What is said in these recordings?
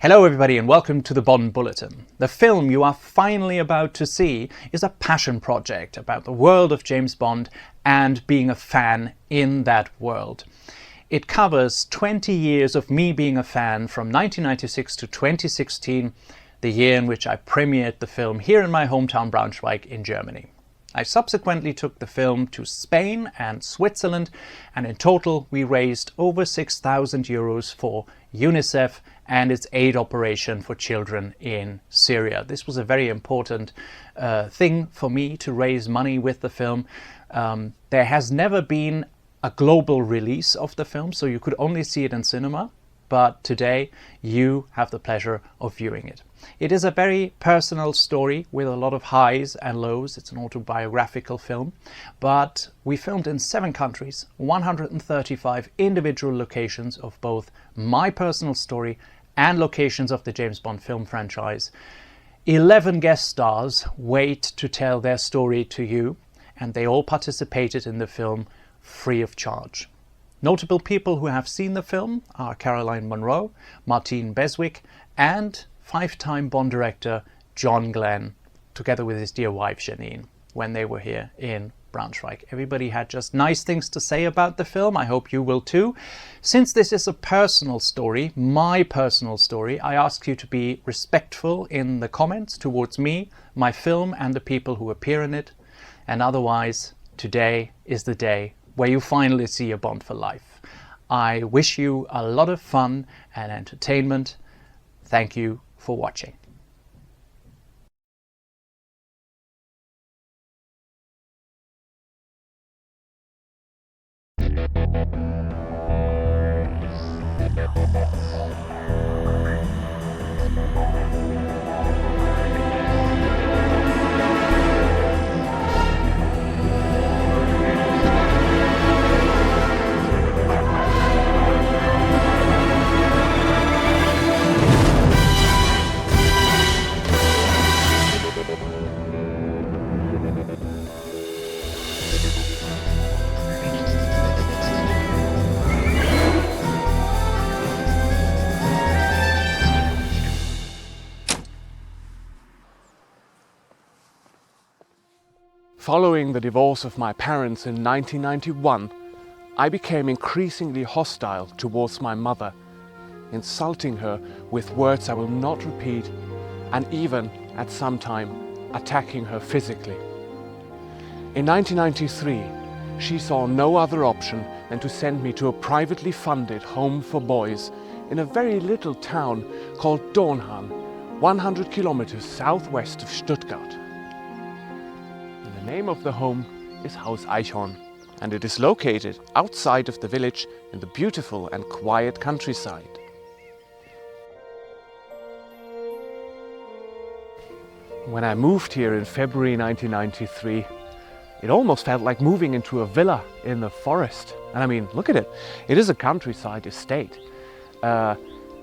Hello everybody and welcome to the Bond Bulletin. The film you are finally about to see is a passion project about the world of James Bond and being a fan in that world. It covers 20 years of me being a fan from 1996 to 2016, the year in which I premiered the film here in my hometown Braunschweig in Germany. I subsequently took the film to Spain and Switzerland, and in total we raised over 6,000 euros for UNICEF and its aid operation for children in Syria. This was a very important thing for me to raise money with the film. There has never been a global release of the film, so you could only see it in cinema, but today you have the pleasure of viewing it. It is a very personal story with a lot of highs and lows. It's an autobiographical film, but we filmed in 7 countries, 135 individual locations of both my personal story and locations of the James Bond film franchise. 11 guest stars wait to tell their story to you, and they all participated in the film free of charge. Notable people who have seen the film are Caroline Munro, Martine Beswick, and 5-time Bond director John Glenn, together with his dear wife Janine, when they were here in Braunschweig. Everybody had just nice things to say about the film. I hope you will too. Since this is a personal story, my personal story, I ask you to be respectful in the comments towards me, my film, and the people who appear in it. And otherwise, today is the day where you finally see a Bond for life. I wish you a lot of fun and entertainment. Thank you for watching. Following the divorce of my parents in 1991, I became increasingly hostile towards my mother, insulting her with words I will not repeat, and even, at some time, attacking her physically. In 1993, she saw no other option than to send me to a privately funded home for boys in a very little town called Dornhahn, 100 kilometers southwest of Stuttgart. The name of the home is Haus Eichhorn, and it is located outside of the village in the beautiful and quiet countryside. When I moved here in February 1993, it almost felt like moving into a villa in the forest. And I mean, look at it. It is a countryside estate. And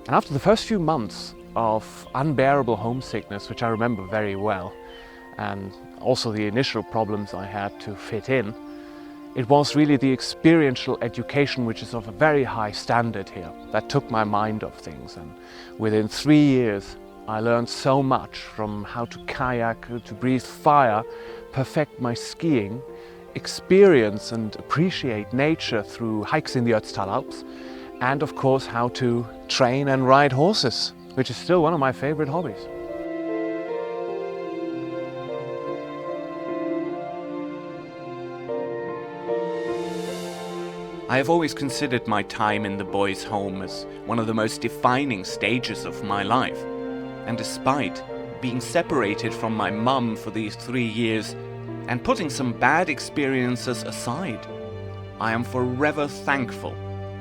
after the first few months of unbearable homesickness, which I remember very well, and also the initial problems I had to fit in, it was really the experiential education, which is of a very high standard here, that took my mind off things. And within 3 years, I learned so much, from how to kayak, to breathe fire, perfect my skiing, experience and appreciate nature through hikes in the Ötztal Alps, and of course how to train and ride horses, which is still one of my favorite hobbies. I have always considered my time in the boys' home as one of the most defining stages of my life. And despite being separated from my mum for these 3 years and putting some bad experiences aside, I am forever thankful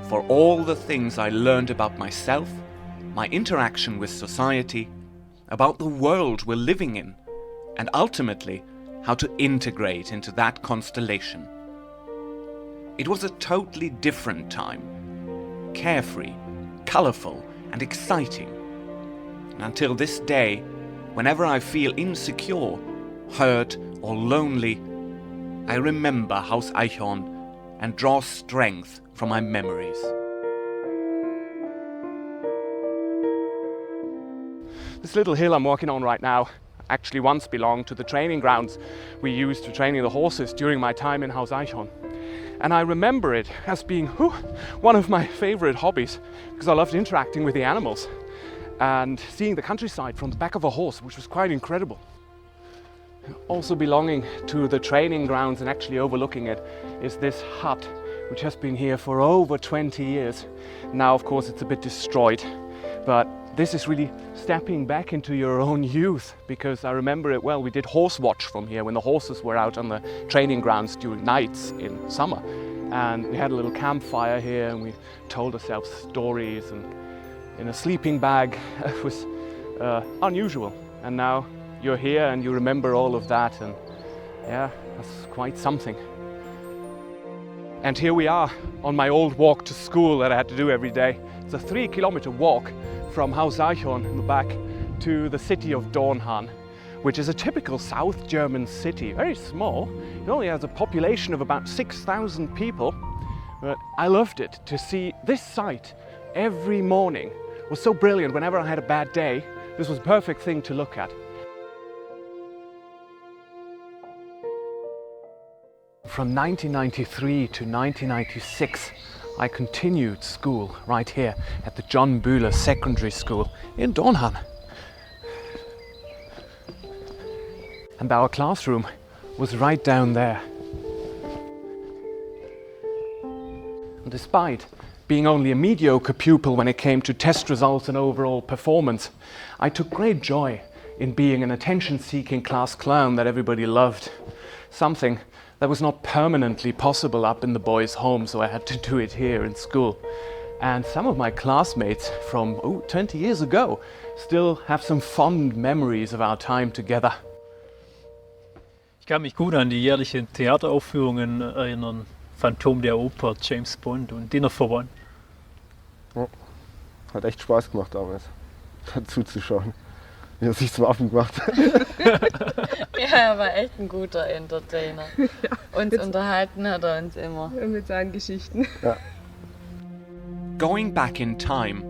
for all the things I learned about myself, my interaction with society, about the world we're living in, and ultimately how to integrate into that constellation. It was a totally different time, carefree, colourful and exciting. And until this day, whenever I feel insecure, hurt or lonely, I remember Haus Eichhorn and draw strength from my memories. This little hill I'm walking on right now actually once belonged to the training grounds we used for training the horses during my time in Haus Eichhorn. And I remember it as being one of my favorite hobbies, because I loved interacting with the animals and seeing the countryside from the back of a horse, which was quite incredible. Also belonging to the training grounds and actually overlooking it is this hut, which has been here for over 20 years. Now, of course, it's a bit destroyed, but this is really stepping back into your own youth, because I remember it well. We did horse watch from here when the horses were out on the training grounds during nights in summer. And we had a little campfire here and we told ourselves stories, and in a sleeping bag. It was unusual. And now you're here and you remember all of that, and yeah, that's quite something. And here we are on my old walk to school that I had to do every day. It's a 3-kilometer walk from Haus Eichhorn in the back to the city of Dornhahn, which is a typical South German city, very small. It only has a population of about 6,000 people, but I loved it. To see this site every morning was so brilliant. Whenever I had a bad day, this was a perfect thing to look at. From 1993 to 1996, I continued school right here at the John Bühler Secondary School in Dornhahn. And our classroom was right down there. And despite being only a mediocre pupil when it came to test results and overall performance, I took great joy in being an attention-seeking class clown that everybody loved. Something that was not permanently possible up in the boys' home, so I had to do it here in school. And some of my classmates from 20 years ago still have some fond memories of our time together. Ich kann mich gut an die jährlichen Theateraufführungen erinnern. Phantom der Oper, James Bond und Dinner for One. Ja, hat echt Spaß gemacht damals, zuzuschauen, wie er sich zum Affen gemacht hat. Ja, er war echt ein guter Entertainer. Ja. Uns unterhalten hat er uns immer. Mit seinen Geschichten. Ja. Going back in time,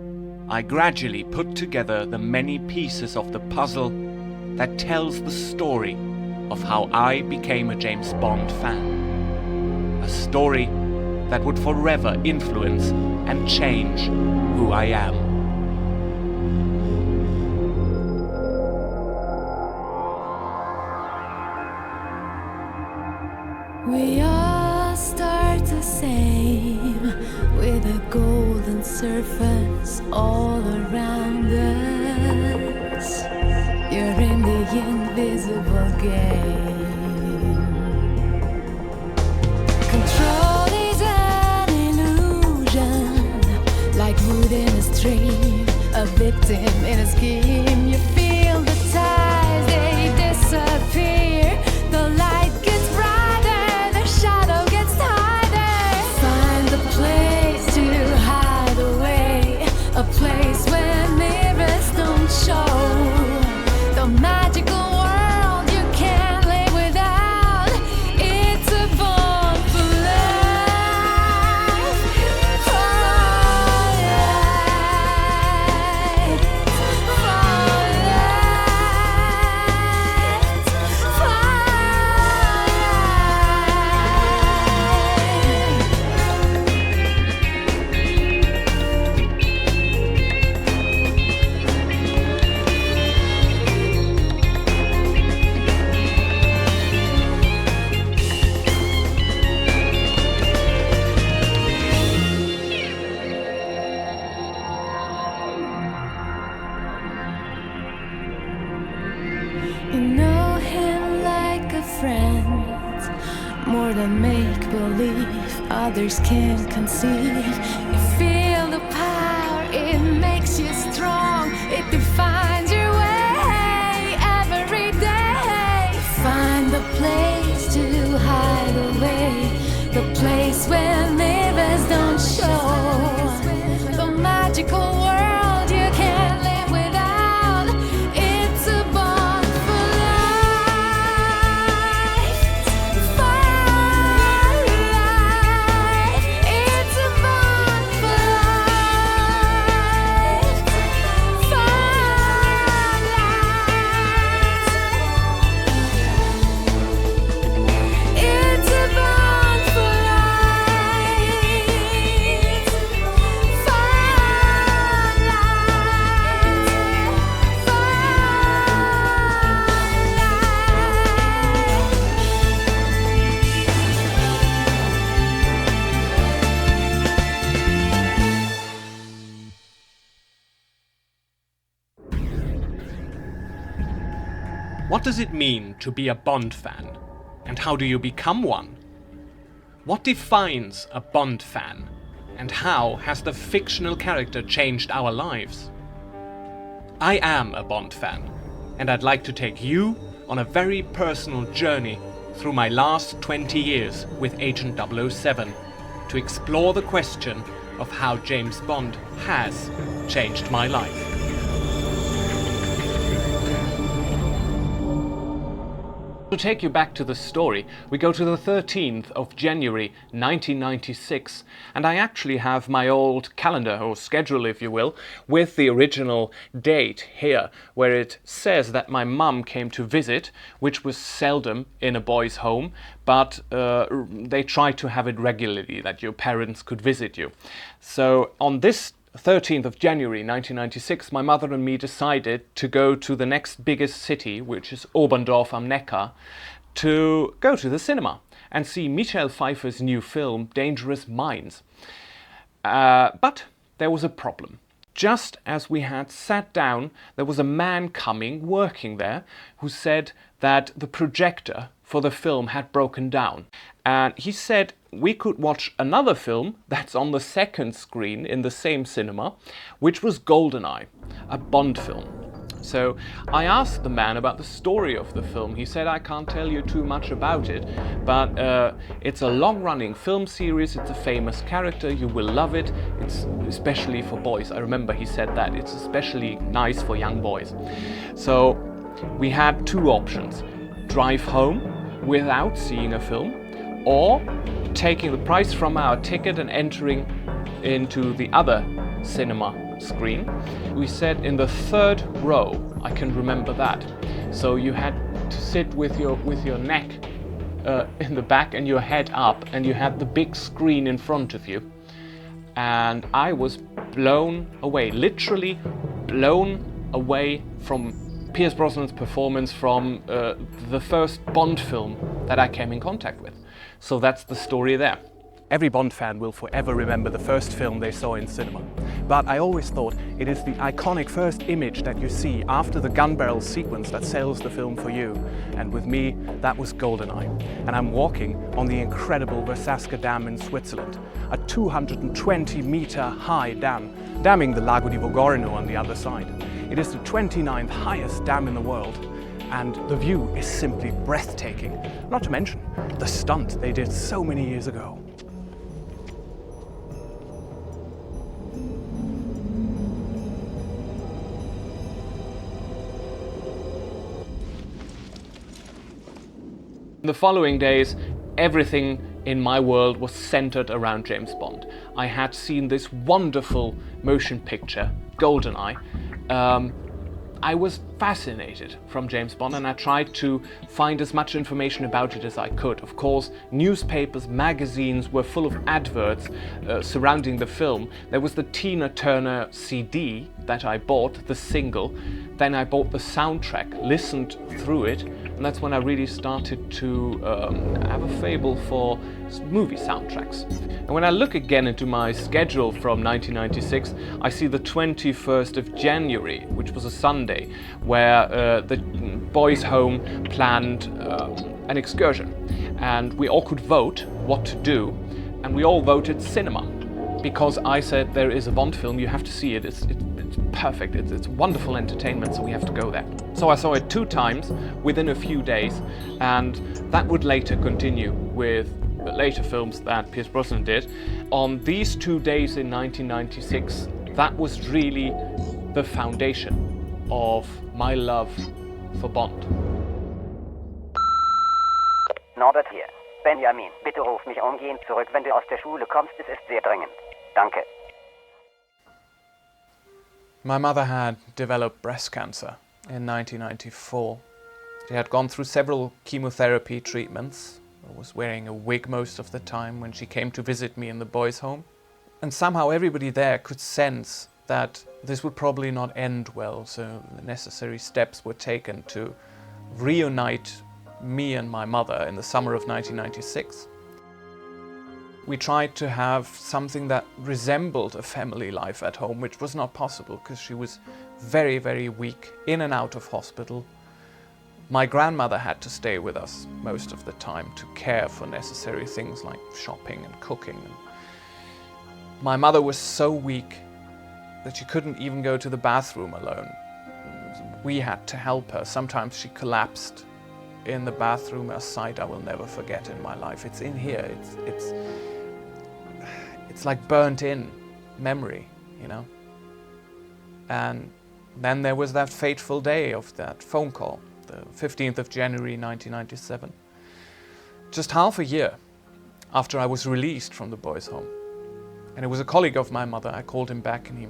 I gradually put together the many pieces of the puzzle that tells the story of how I became a James Bond fan. A story that would forever influence and change who I am. We all start the same, with a golden surface all around us. You're in the invisible game. Control is an illusion, like wood in a stream, a victim in a scheme. You feel the ties, they disappear. The light gets brighter, the shadow gets tighter. Find a place to hide away, a place where mirrors don't show. The magical world you can't live without. It's a bond for life. For life. For life. For You know him like a friend, more than make-believe, others can't conceive. You feel the power, it makes you strong, it defines your way every day. Find the place to hide away, the place where mirrors don't show. The magical world you can't live without. It's a bond for life. For life. It's a bond What does it mean to be a Bond fan? And how do you become one? What defines a Bond fan? And how has the fictional character changed our lives? I am a Bond fan, and I'd like to take you on a very personal journey through my last 20 years with Agent 007 to explore the question of how James Bond has changed my life. To take you back to the story, we go to the 13th of January 1996, and I actually have my old calendar, or schedule if you will, with the original date here, where it says that my mum came to visit, which was seldom in a boy's home, but they tried to have it regularly, that your parents could visit you. So on this 13th of January 1996, my mother and me decided to go to the next biggest city, which is Oberndorf am Neckar, to go to the cinema and see Michael Pfeiffer's new film, Dangerous Minds. But there was a problem. Just as we had sat down, there was a man coming, working there, who said that the projector for the film had broken down. And he said we could watch another film that's on the second screen in the same cinema, which was GoldenEye, a Bond film. So I asked the man about the story of the film. He said, I can't tell you too much about it, but it's a long-running film series. It's a famous character. You will love it. It's especially for boys. I remember he said that. It's especially nice for young boys. So we had two options. Drive home without seeing a film, or taking the price from our ticket and entering into the other cinema screen. We sat in the third row, I can remember that. So you had to sit with your neck in the back and your head up, and you had the big screen in front of you. And I was blown away, literally blown away from Pierce Brosnan's performance, from the first Bond film that I came in contact with. So that's the story there. Every Bond fan will forever remember the first film they saw in cinema. But I always thought it is the iconic first image that you see after the gun barrel sequence that sells the film for you. And with me, that was GoldenEye. And I'm walking on the incredible Versaska Dam in Switzerland, a 220-meter high dam, damming the Lago di Vogorino on the other side. It is the 29th highest dam in the world, and the view is simply breathtaking, not to mention the stunt they did so many years ago. In the following days, everything in my world was centered around James Bond. I had seen this wonderful motion picture, GoldenEye. I was fascinated from James Bond, and I tried to find as much information about it as I could. Of course, newspapers, magazines were full of adverts surrounding the film. There was the Tina Turner CD that I bought, the single. Then I bought the soundtrack, listened through it, and that's when I really started to have a fable for movie soundtracks. And when I look again into my schedule from 1996, I see the 21st of January, which was a Sunday, where the boys' home planned an excursion. And we all could vote what to do, and we all voted cinema. Because I said there is a Bond film, you have to see it. It's perfect, it's wonderful entertainment, so we have to go there. So I saw it 2 times within a few days, and that would later continue with later films that Pierce Brosnan did. On these 2 days in 1996, that was really the foundation of my love for Bond. Norbert hier. Benjamin, bitte ruf mich umgehend zurück, wenn du aus der Schule kommst. Es ist sehr dringend. Danke. My mother had developed breast cancer in 1994. She had gone through several chemotherapy treatments. I was wearing a wig most of the time when she came to visit me in the boys' home. And somehow everybody there could sense that this would probably not end well, so the necessary steps were taken to reunite me and my mother in the summer of 1996. We tried to have something that resembled a family life at home, which was not possible because she was very, very weak, in and out of hospital, My grandmother had to stay with us most of the time to care for necessary things like shopping and cooking. My mother was so weak that she couldn't even go to the bathroom alone. We had to help her. Sometimes she collapsed in the bathroom, a sight I will never forget in my life. It's in here. It's like burnt in memory, you know. And then there was that fateful day of that phone call, the 15th of January 1997. Just half a year after I was released from the boys' home. And it was a colleague of my mother. I called him back and he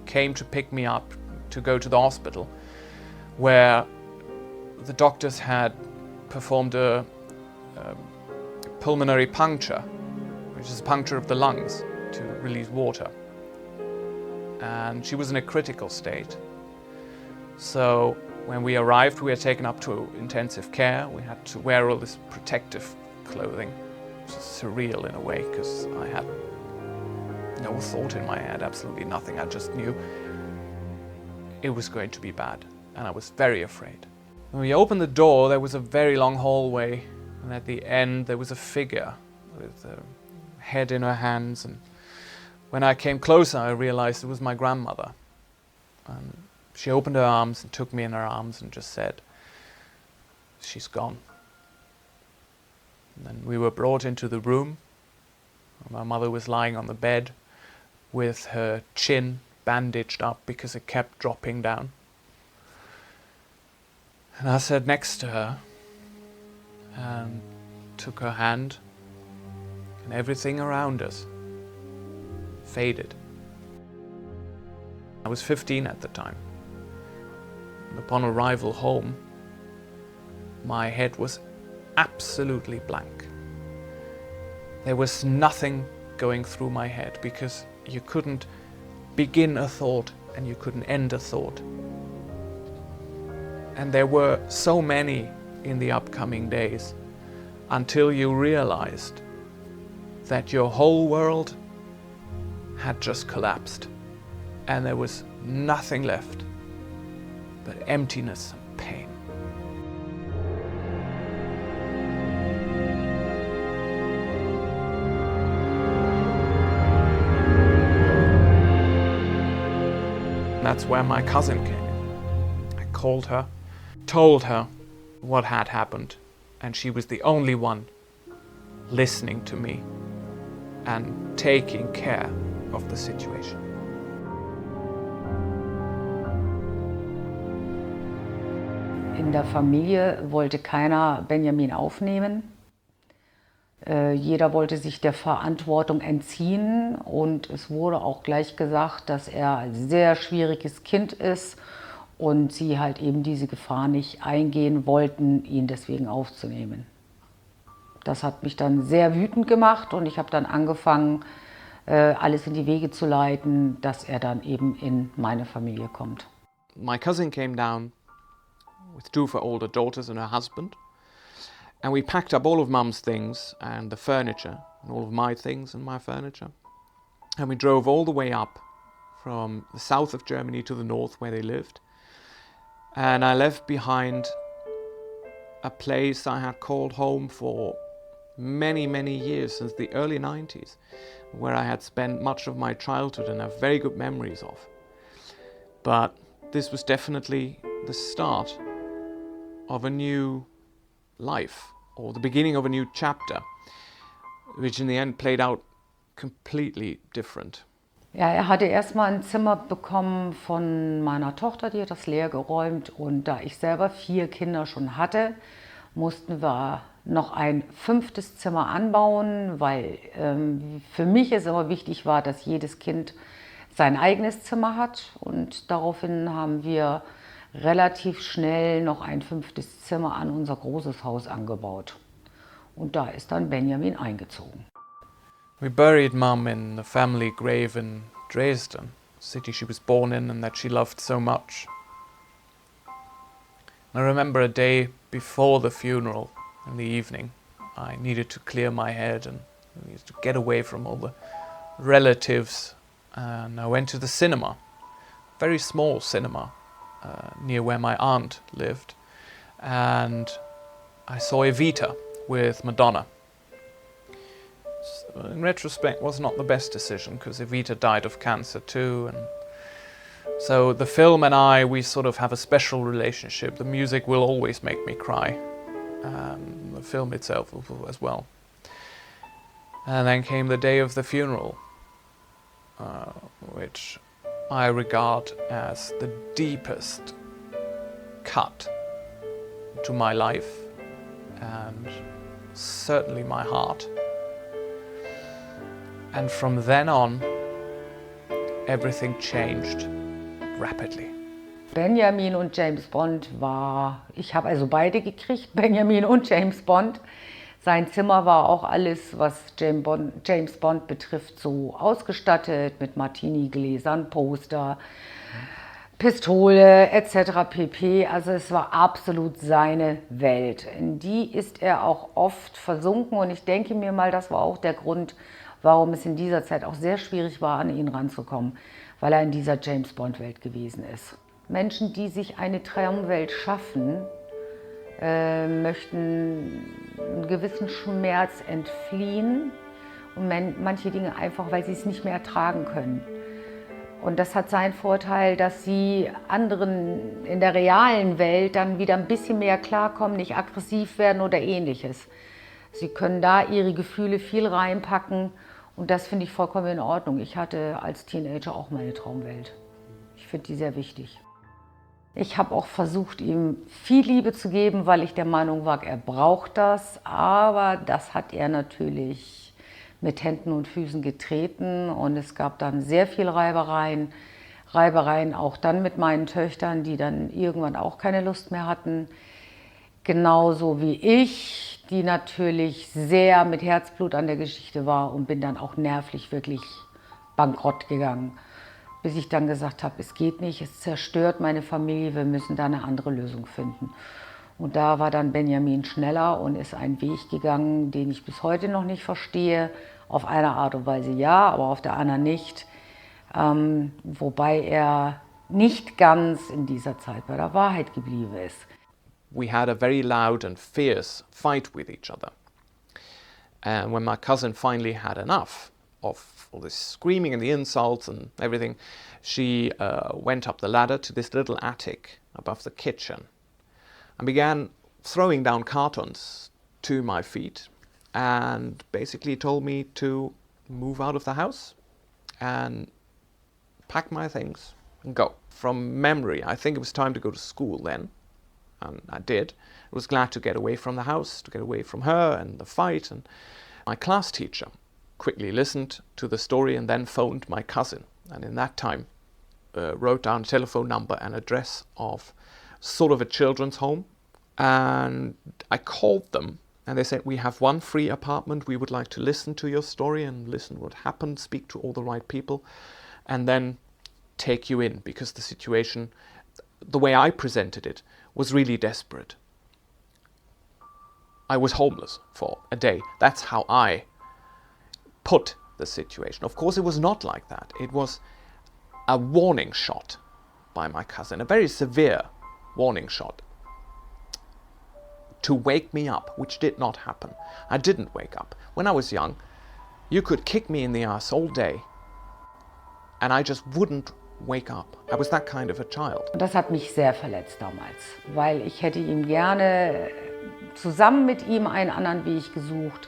came to pick me up to go to the hospital, where the doctors had performed a pulmonary puncture, which is a puncture of the lungs to release water. And she was in a critical state. So when we arrived, we were taken up to intensive care. We had to wear all this protective clothing, which is surreal in a way, because I had no thought in my head, absolutely nothing. I just knew it was going to be bad, and I was very afraid. When we opened the door, there was a very long hallway, and at the end there was a figure with a head in her hands, and when I came closer I realized it was my grandmother. And she opened her arms and took me in her arms and just said, "She's gone." And then we were brought into the room. My mother was lying on the bed with her chin bandaged up because it kept dropping down. And I sat next to her and took her hand, and everything around us faded. I was 15 at the time. And upon arrival home, my head was absolutely blank. There was nothing going through my head because you couldn't begin a thought and you couldn't end a thought. And there were so many in the upcoming days until you realized that your whole world had just collapsed and there was nothing left but emptiness and pain. That's where my cousin came in. I called her, told her what had happened, and she was the only one listening to me and taking care of the situation. In der Familie wollte keiner Benjamin aufnehmen. Jeder wollte sich der Verantwortung entziehen und es wurde auch gleich gesagt, dass er ein sehr schwieriges Kind ist und sie halt eben diese Gefahr nicht eingehen wollten, ihn deswegen aufzunehmen. Das hat mich dann sehr wütend gemacht und ich habe dann angefangen, alles in die Wege zu leiten, dass er dann eben in meine Familie kommt. My cousin came down with two of her older daughters and her husband. And we packed up all of Mum's things and the furniture, and all of my things and my furniture. And we drove all the way up from the south of Germany to the north where they lived. And I left behind a place I had called home for many, many years, since the early 90s, where I had spent much of my childhood and have very good memories of. But this was definitely the start of a new life, or the beginning of a new chapter, which in the end played out completely different. Ja, er hatte erstmal ein Zimmer bekommen von meiner Tochter, die hat das leer geräumt, und da ich selber 4 Kinder schon hatte, mussten wir noch ein 5. Zimmer anbauen, weil für mich es immer wichtig war, dass jedes Kind sein eigenes Zimmer hat, und daraufhin haben wir relativ schnell noch ein 5. Zimmer an unser großes Haus angebaut. Und da ist dann Benjamin eingezogen. We buried Mum in the family grave in Dresden, city she was born in and that she loved so much. I remember a day before the funeral, in the evening, I needed to clear my head and needed to get away from all the relatives, and I went to the cinema, very small cinema, near where my aunt lived, and I saw Evita with Madonna. In retrospect, was not the best decision because Evita died of cancer too, and so the film and I, we sort of have a special relationship. The music will always make me cry, the film itself as well. And then came the day of the funeral, which I regard as the deepest cut to my life and certainly my heart. And from then on, everything changed rapidly. Benjamin und James Bond war, ich habe also beide gekriegt, Benjamin und James Bond. Sein Zimmer war auch alles, was James Bond betrifft, so ausgestattet mit Martini-Gläsern, Poster, Pistole etc. pp. Also es war absolut seine Welt. In die ist er auch oft versunken und ich denke mir mal, das war auch der Grund, warum es in dieser Zeit auch sehr schwierig war, an ihn ranzukommen, weil er in dieser James Bond-Welt gewesen ist. Menschen, die sich eine Traumwelt schaffen, möchten einen gewissen Schmerz entfliehen und manche Dinge einfach, weil sie es nicht mehr ertragen können. Und das hat seinen Vorteil, dass sie anderen in der realen Welt dann wieder ein bisschen mehr klarkommen, nicht aggressiv werden oder ähnliches. Sie können da ihre Gefühle viel reinpacken und das finde ich vollkommen in Ordnung. Ich hatte als Teenager auch meine Traumwelt. Ich finde die sehr wichtig. Ich habe auch versucht, ihm viel Liebe zu geben, weil ich der Meinung war, er braucht das. Aber das hat er natürlich mit Händen und Füßen getreten und es gab dann sehr viel Reibereien. Reibereien auch dann mit meinen Töchtern, die dann irgendwann auch keine Lust mehr hatten. Genauso wie ich, die natürlich sehr mit Herzblut an der Geschichte war und bin dann auch nervlich wirklich bankrott gegangen. Bis ich dann gesagt habe, es geht nicht, es zerstört meine Familie, wir müssen da eine andere Lösung finden. Und da war dann Benjamin schneller und ist einen Weg gegangen, den ich bis heute noch nicht verstehe. Auf eine Art und Weise ja, aber auf der anderen nicht. Wobei er nicht ganz in dieser Zeit bei der Wahrheit geblieben ist. We had a very loud and fierce fight with each other. And when my cousin finally had enough of all this screaming and the insults and everything, she went up the ladder to this little attic above the kitchen and began throwing down cartons to my feet and basically told me to move out of the house and pack my things and go. From memory, I think it was time to go to school then, and I did. I was glad to get away from the house, to get away from her and the fight, and my class teacher quickly listened to the story and then phoned my cousin, and in that time wrote down a telephone number and address of sort of a children's home, and I called them and they said, we have one free apartment, we would like to listen to your story and listen what happened, speak to all the right people and then take you in, because the situation, the way I presented it, was really desperate. I was homeless for a day. That's how I put the situation. Of course, it was not like that. It was a warning shot by my cousin, a very severe warning shot to wake me up, which did not happen. I didn't wake up. When I was young, you could kick me in the ass all day and I just wouldn't wake up. I was that kind of a child. Und das hat mich sehr verletzt damals, weil ich hätte ihm gerne zusammen mit ihm einen anderen Weg gesucht.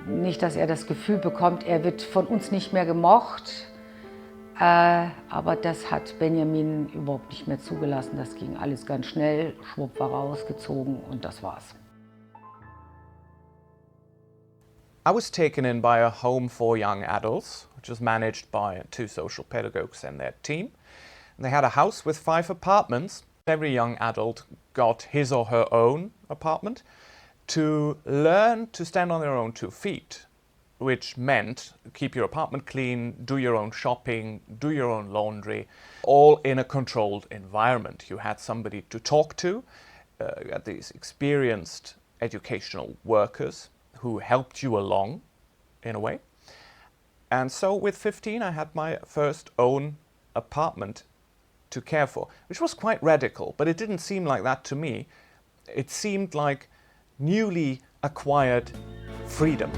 Nicht, dass er das Gefühl bekommt, er wird von uns nicht mehr gemocht. Aber das hat Benjamin überhaupt nicht mehr zugelassen. Das ging alles ganz schnell, schwupp war rausgezogen und das war's. I was taken in by a home for young adults, which was managed by 2 social pedagogues and their team. And they had a house with 5 apartments. Every young adult got his or her own apartment to learn to stand on their own 2 feet, which meant keep your apartment clean, do your own shopping, do your own laundry, all in a controlled environment. You had somebody to talk to, you had these experienced educational workers who helped you along, in a way. And so with 15 I had my first own apartment to care for, which was quite radical, but it didn't seem like that to me It seemed like newly acquired freedom.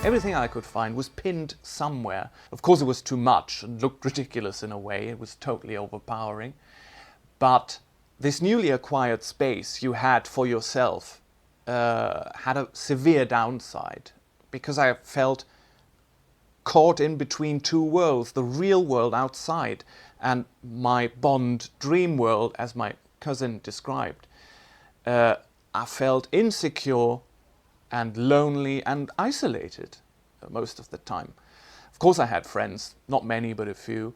Everything I could find was pinned somewhere. Of course, it was too much and looked ridiculous in a way. It was totally overpowering. But this newly acquired space you had for yourself had a severe downside, because I felt caught in between two worlds, the real world outside and my Bond dream world, as my cousin described. I felt insecure and lonely and isolated most of the time. Of course I had friends, not many but a few,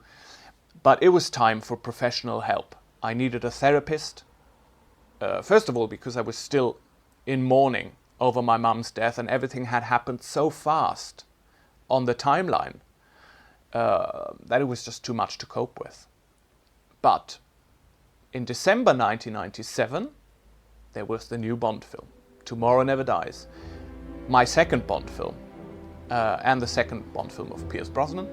but it was time for professional help. I needed a therapist, first of all because I was still in mourning over my mum's death and everything had happened so fast on the timeline that it was just too much to cope with. But in December 1997 there was the new Bond film, Tomorrow Never Dies, my second Bond film, and the second Bond film of Pierce Brosnan,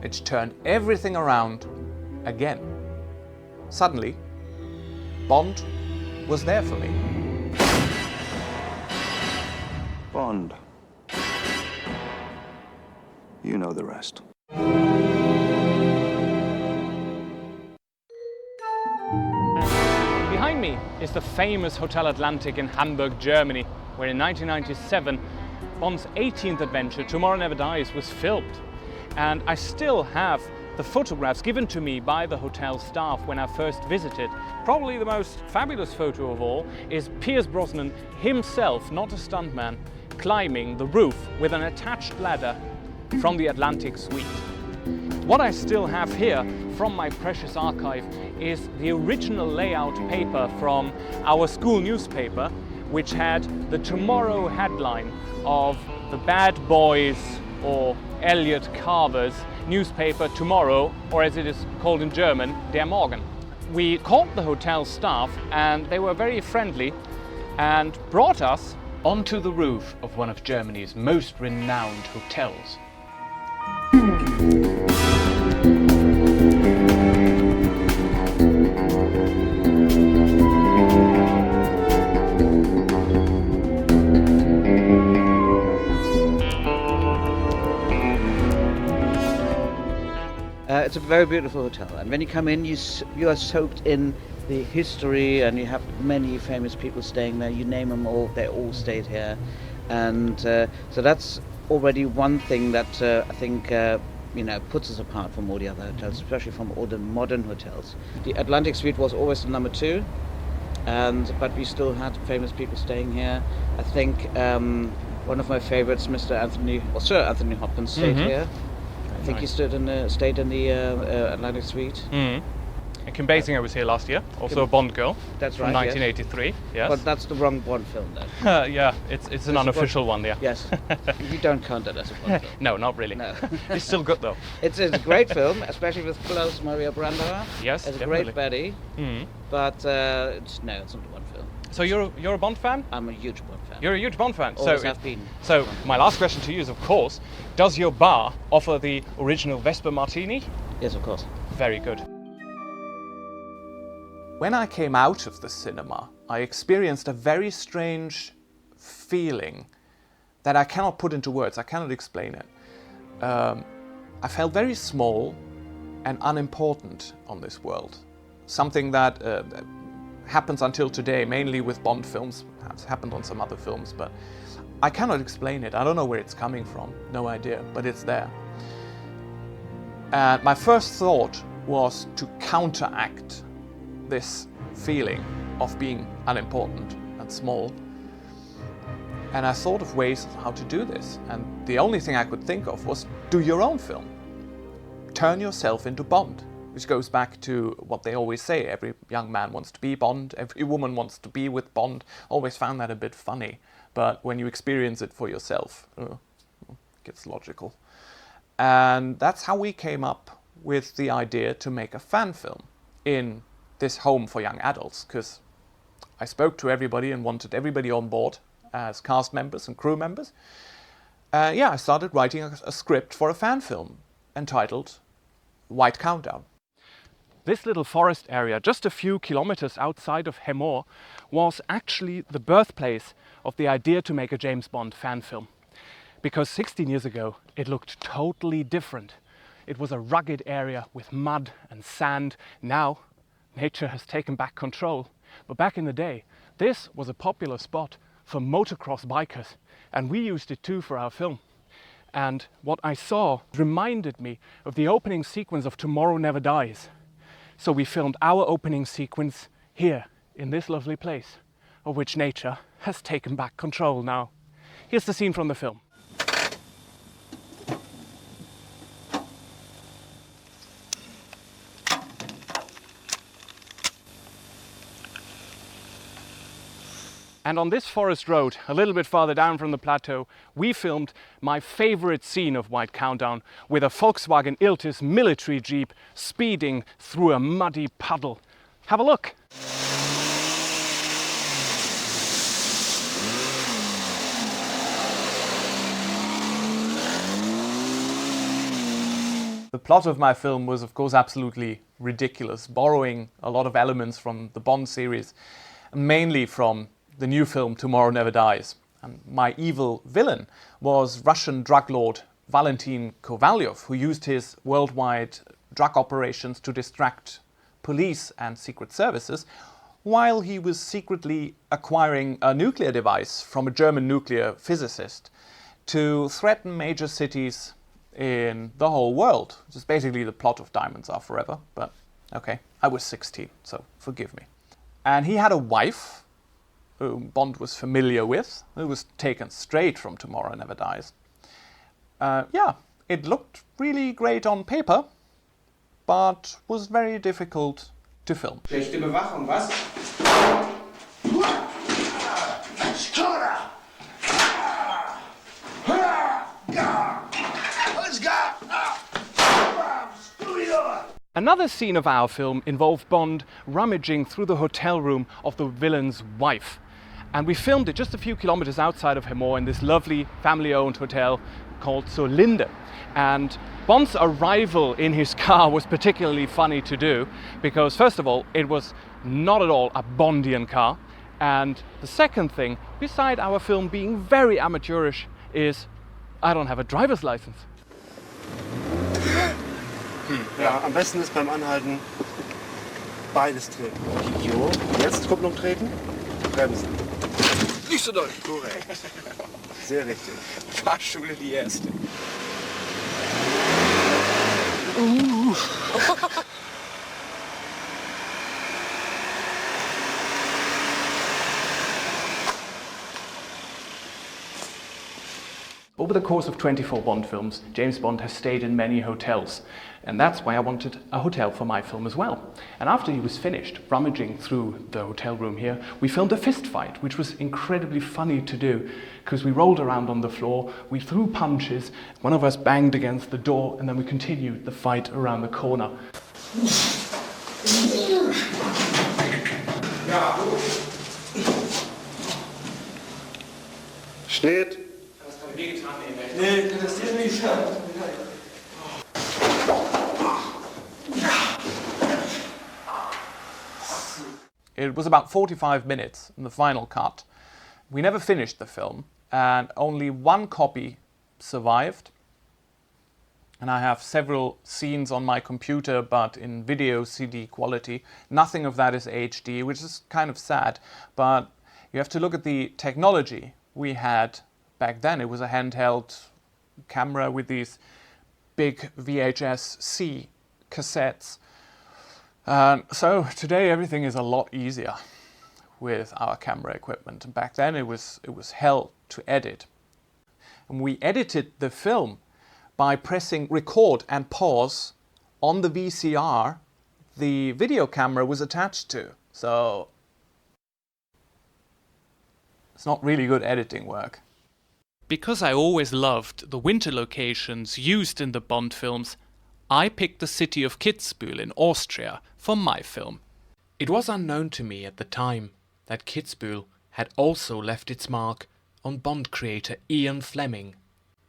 which turned everything around again. Suddenly, Bond was there for me. Bond. You know the rest. Behind me is the famous Hotel Atlantic in Hamburg, Germany, where in 1997 Bond's 18th adventure, Tomorrow Never Dies, was filmed. And I still have the photographs given to me by the hotel staff when I first visited. Probably the most fabulous photo of all is Pierce Brosnan himself, not a stuntman, climbing the roof with an attached ladder from the Atlantic suite. What I still have here from my precious archive is the original layout paper from our school newspaper, which had the Tomorrow headline of the Bad Boys or Elliot Carver's newspaper Tomorrow, or as it is called in German, Der Morgen. We called the hotel staff and they were very friendly and brought us onto the roof of one of Germany's most renowned hotels. It's a very beautiful hotel, and when you come in, you are soaked in the history, and you have many famous people staying there. You name them all, they all stayed here, and so that's already one thing that I think puts us apart from all the other hotels, especially from all the modern hotels. The Atlantic Suite was always the number 2, but we still had famous people staying here. I think one of my favorites, Sir Anthony Hopkins, stayed here. I think he stayed in the Atlantic Suite. And Kim Basinger was here last year, also a Bond girl. That's from right. 1983. Yes. But that's the wrong Bond film, then. Yeah, it's an unofficial one. Yeah. Yes. You don't count that as a Bond film. No, not really. No. It's still good though. It's a great film, especially with Klaus Maria Brandauer. Yes, it's definitely. a great baddie. But it's not a Bond film. So you're a Bond fan? I'm a huge Bond fan. You're a huge Bond fan. Always have been. So my last question to you is, of course, does your bar offer the original Vesper Martini? Yes, of course. Very good. When I came out of the cinema, I experienced a very strange feeling that I cannot put into words. I cannot explain it. I felt very small and unimportant on this world. Something that happens until today, mainly with Bond films. It's happened on some other films, but I cannot explain it. I don't know where it's coming from, no idea, but it's there. And my first thought was to counteract this feeling of being unimportant and small. And I thought of ways how to do this. And the only thing I could think of was do your own film. Turn yourself into Bond. Which goes back to what they always say, every young man wants to be Bond, every woman wants to be with Bond. Always found that a bit funny, but when you experience it for yourself, it gets logical. And that's how we came up with the idea to make a fan film in this home for young adults, because I spoke to everybody and wanted everybody on board as cast members and crew members. I started writing a script for a fan film entitled White Countdown. This little forest area, just a few kilometers outside of Hemmoor, was actually the birthplace of the idea to make a James Bond fan film. Because 16 years ago, it looked totally different. It was a rugged area with mud and sand. Now, nature has taken back control. But back in the day, this was a popular spot for motocross bikers, and we used it too for our film. And what I saw reminded me of the opening sequence of Tomorrow Never Dies. So we filmed our opening sequence here, in this lovely place, of which nature has taken back control now. Here's the scene from the film. And on this forest road, a little bit farther down from the plateau, we filmed my favorite scene of White Countdown with a Volkswagen Iltis military jeep speeding through a muddy puddle. Have a look. The plot of my film was, of course, absolutely ridiculous, borrowing a lot of elements from the Bond series, mainly from the new film Tomorrow Never Dies. And my evil villain was Russian drug lord Valentin Kovalyov, who used his worldwide drug operations to distract police and secret services, while he was secretly acquiring a nuclear device from a German nuclear physicist to threaten major cities in the whole world, which is basically the plot of Diamonds Are Forever. But okay, I was 16, so forgive me. And he had a wife whom Bond was familiar with, who was taken straight from Tomorrow Never Dies. It looked really great on paper, but was very difficult to film. Schlechte Bewachung, was? Another scene of our film involved Bond rummaging through the hotel room of the villain's wife. And we filmed it just a few kilometers outside of Hemmoor in this lovely family-owned hotel called Zur Linde. And Bond's arrival in his car was particularly funny to do because, first of all, it was not at all a Bondian car. And the second thing, beside our film being very amateurish, is I don't have a driver's license. Ja, am besten ist beim Anhalten beides treten. Jo, jetzt Kupplung treten, bremsen. Nicht so doll. Korrekt. Sehr richtig. Fahrschule die erste. Over the course of 24 Bond films, James Bond has stayed in many hotels. And that's why I wanted a hotel for my film as well. And after he was finished rummaging through the hotel room here, we filmed a fist fight, which was incredibly funny to do, because we rolled around on the floor, we threw punches, one of us banged against the door, and then we continued the fight around the corner. Schnitt. Nee, das ist nicht. It was about 45 minutes in the final cut. We never finished the film, and only one copy survived. And I have several scenes on my computer, but in video CD quality. Nothing of that is HD, which is kind of sad. But you have to look at the technology we had back then. It was a handheld camera with these big VHS-C cassettes. So today everything is a lot easier with our camera equipment. And back then it was hell to edit. And we edited the film by pressing record and pause on the VCR the video camera was attached to. So it's not really good editing work. Because I always loved the winter locations used in the Bond films, I picked the city of Kitzbühel in Austria for my film. It was unknown to me at the time that Kitzbühel had also left its mark on Bond creator Ian Fleming.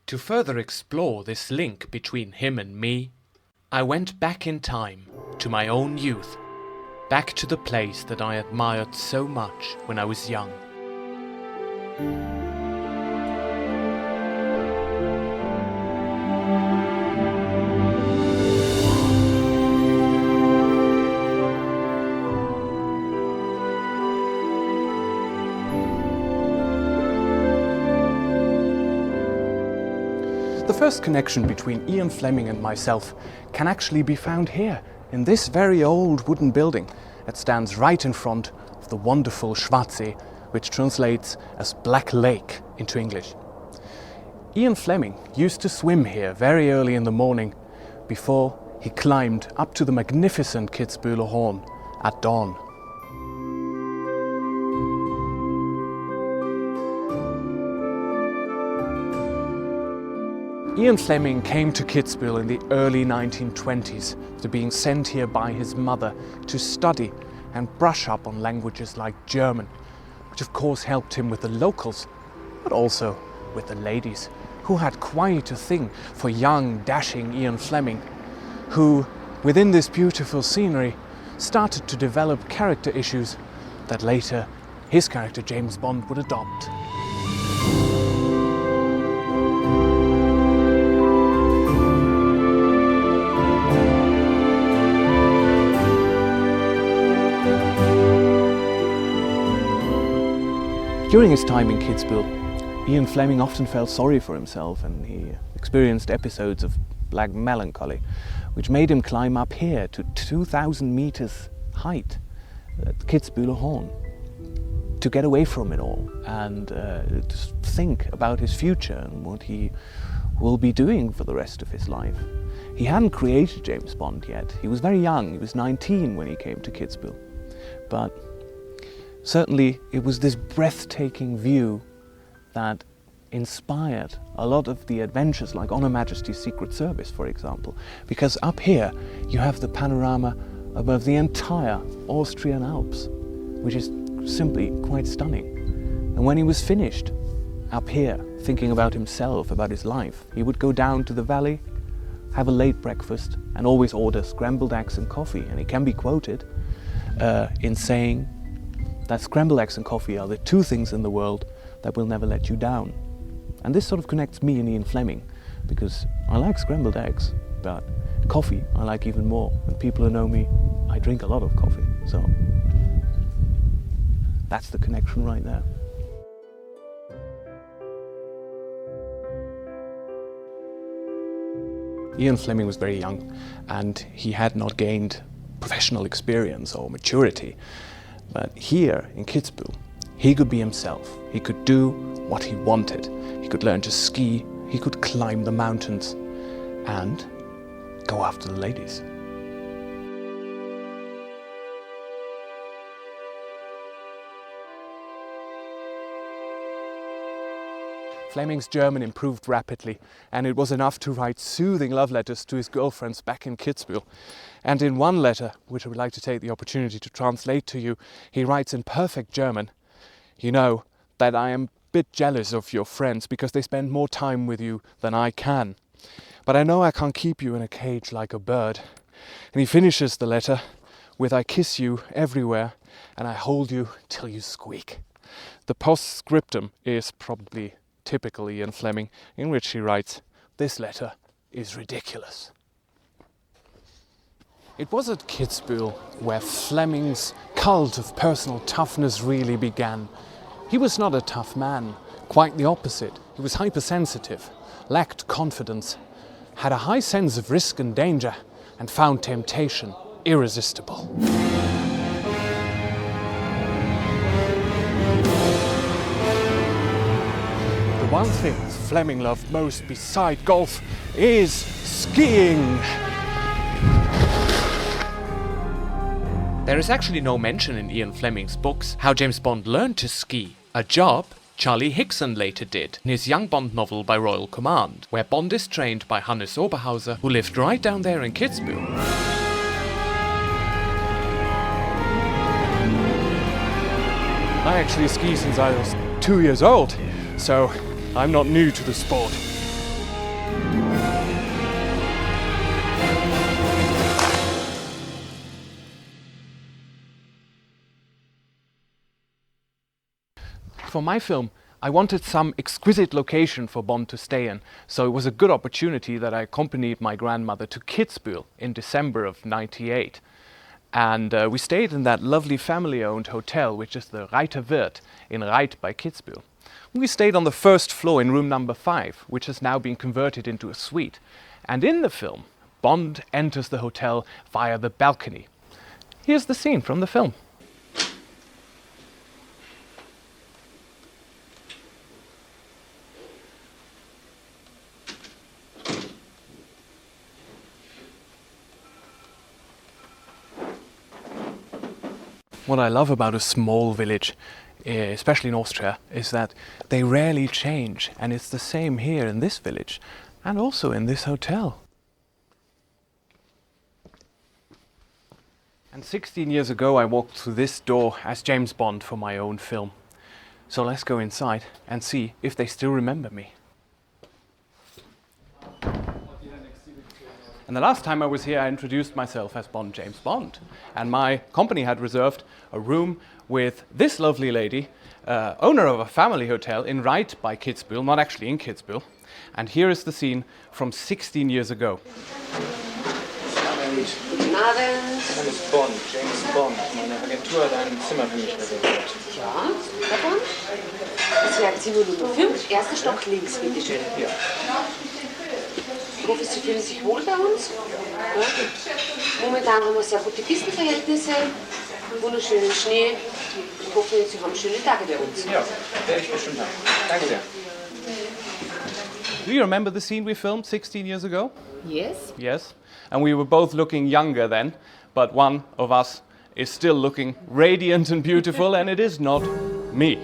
To further explore this link between him and me, I went back in time to my own youth, back to the place that I admired so much when I was young. The first connection between Ian Fleming and myself can actually be found here, in this very old wooden building that stands right in front of the wonderful Schwarzsee, which translates as Black Lake into English. Ian Fleming used to swim here very early in the morning before he climbed up to the magnificent Kitzbühler Horn at dawn. Ian Fleming came to Kitzbühel in the early 1920s after being sent here by his mother to study and brush up on languages like German, which of course helped him with the locals, but also with the ladies, who had quite a thing for young, dashing Ian Fleming, who, within this beautiful scenery, started to develop character issues that later his character James Bond would adopt. During his time in Kitzbühel, Ian Fleming often felt sorry for himself, and he experienced episodes of black melancholy, which made him climb up here to 2,000 meters height at the Kitzbühler Horn to get away from it all and to think about his future and what he will be doing for the rest of his life. He hadn't created James Bond yet. He was very young. He was 19 when he came to Kitzbühel. But certainly it was this breathtaking view that inspired a lot of the adventures, like on Her Majesty's Secret Service, for example, because up here you have the panorama above the entire Austrian Alps, which is simply quite stunning. And when he was finished up here, thinking about himself, about his life, he would go down to the valley, have a late breakfast, and always order scrambled eggs and coffee. And he can be quoted in saying that scrambled eggs and coffee are the two things in the world that will never let you down. And this sort of connects me and Ian Fleming, because I like scrambled eggs, but coffee I like even more. And people who know me, I drink a lot of coffee, so that's the connection right there. Ian Fleming was very young, and he had not gained professional experience or maturity. But here in Kitzbühel, he could be himself. He could do what he wanted. He could learn to ski, he could climb the mountains, and go after the ladies. Fleming's German improved rapidly, and it was enough to write soothing love letters to his girlfriends back in Kitzbühel. And in one letter, which I would like to take the opportunity to translate to you, he writes in perfect German, "You know that I am a bit jealous of your friends because they spend more time with you than I can. But I know I can't keep you in a cage like a bird." And he finishes the letter with, "I kiss you everywhere and I hold you till you squeak." The postscriptum is probably typical Ian Fleming, in which he writes, "This letter is ridiculous." It was at Kitzbühel where Fleming's cult of personal toughness really began. He was not a tough man, quite the opposite. He was hypersensitive, lacked confidence, had a high sense of risk and danger, and found temptation irresistible. One thing Fleming loved most beside golf is skiing. There is actually no mention in Ian Fleming's books how James Bond learned to ski, a job Charlie Hickson later did in his young Bond novel By Royal Command, where Bond is trained by Hannes Oberhauser, who lived right down there in Kitzbühel. I actually ski since I was 2 years old, so I'm not new to the sport. For my film, I wanted some exquisite location for Bond to stay in, so it was a good opportunity that I accompanied my grandmother to Kitzbühel in December of '98. And we stayed in that lovely family-owned hotel, which is the Reiter Wirt in Reit by Kitzbühel. We stayed on the first floor in room number 5, which has now been converted into a suite. And in the film, Bond enters the hotel via the balcony. Here's the scene from the film. What I love about a small village, especially in Austria, is that they rarely change, and it's the same here in this village and also in this hotel. And 16 years ago I walked through this door as James Bond for my own film. So let's go inside and see if they still remember me. And the last time I was here, I introduced myself as Bond James Bond. And my company had reserved a room with this lovely lady, owner of a family hotel in Reit by Kitzbühel, not actually in Kitzbühel. And here is the scene from 16 years ago. Guten Abend. Mein Name ist Bond, James Bond. Meine Agentur hat ein Zimmer für mich reserviert. Ja, davon? Das wäre Zimmer Nummer 5, erster Stock links, bitteschön. Ja. Ich hoffe, Sie fühlen sich wohl bei uns. Ja. Momentan haben wir sehr gute Pistenverhältnisse, wunderschönen Schnee. Ich hoffe, Sie haben schöne Tage bei uns. Ja, werde ich bestimmt haben. Danke sehr. Do you remember the scene we filmed 16 years ago? Yes. Yes. And we were both looking younger then, but one of us is still looking radiant and beautiful, and it is not me.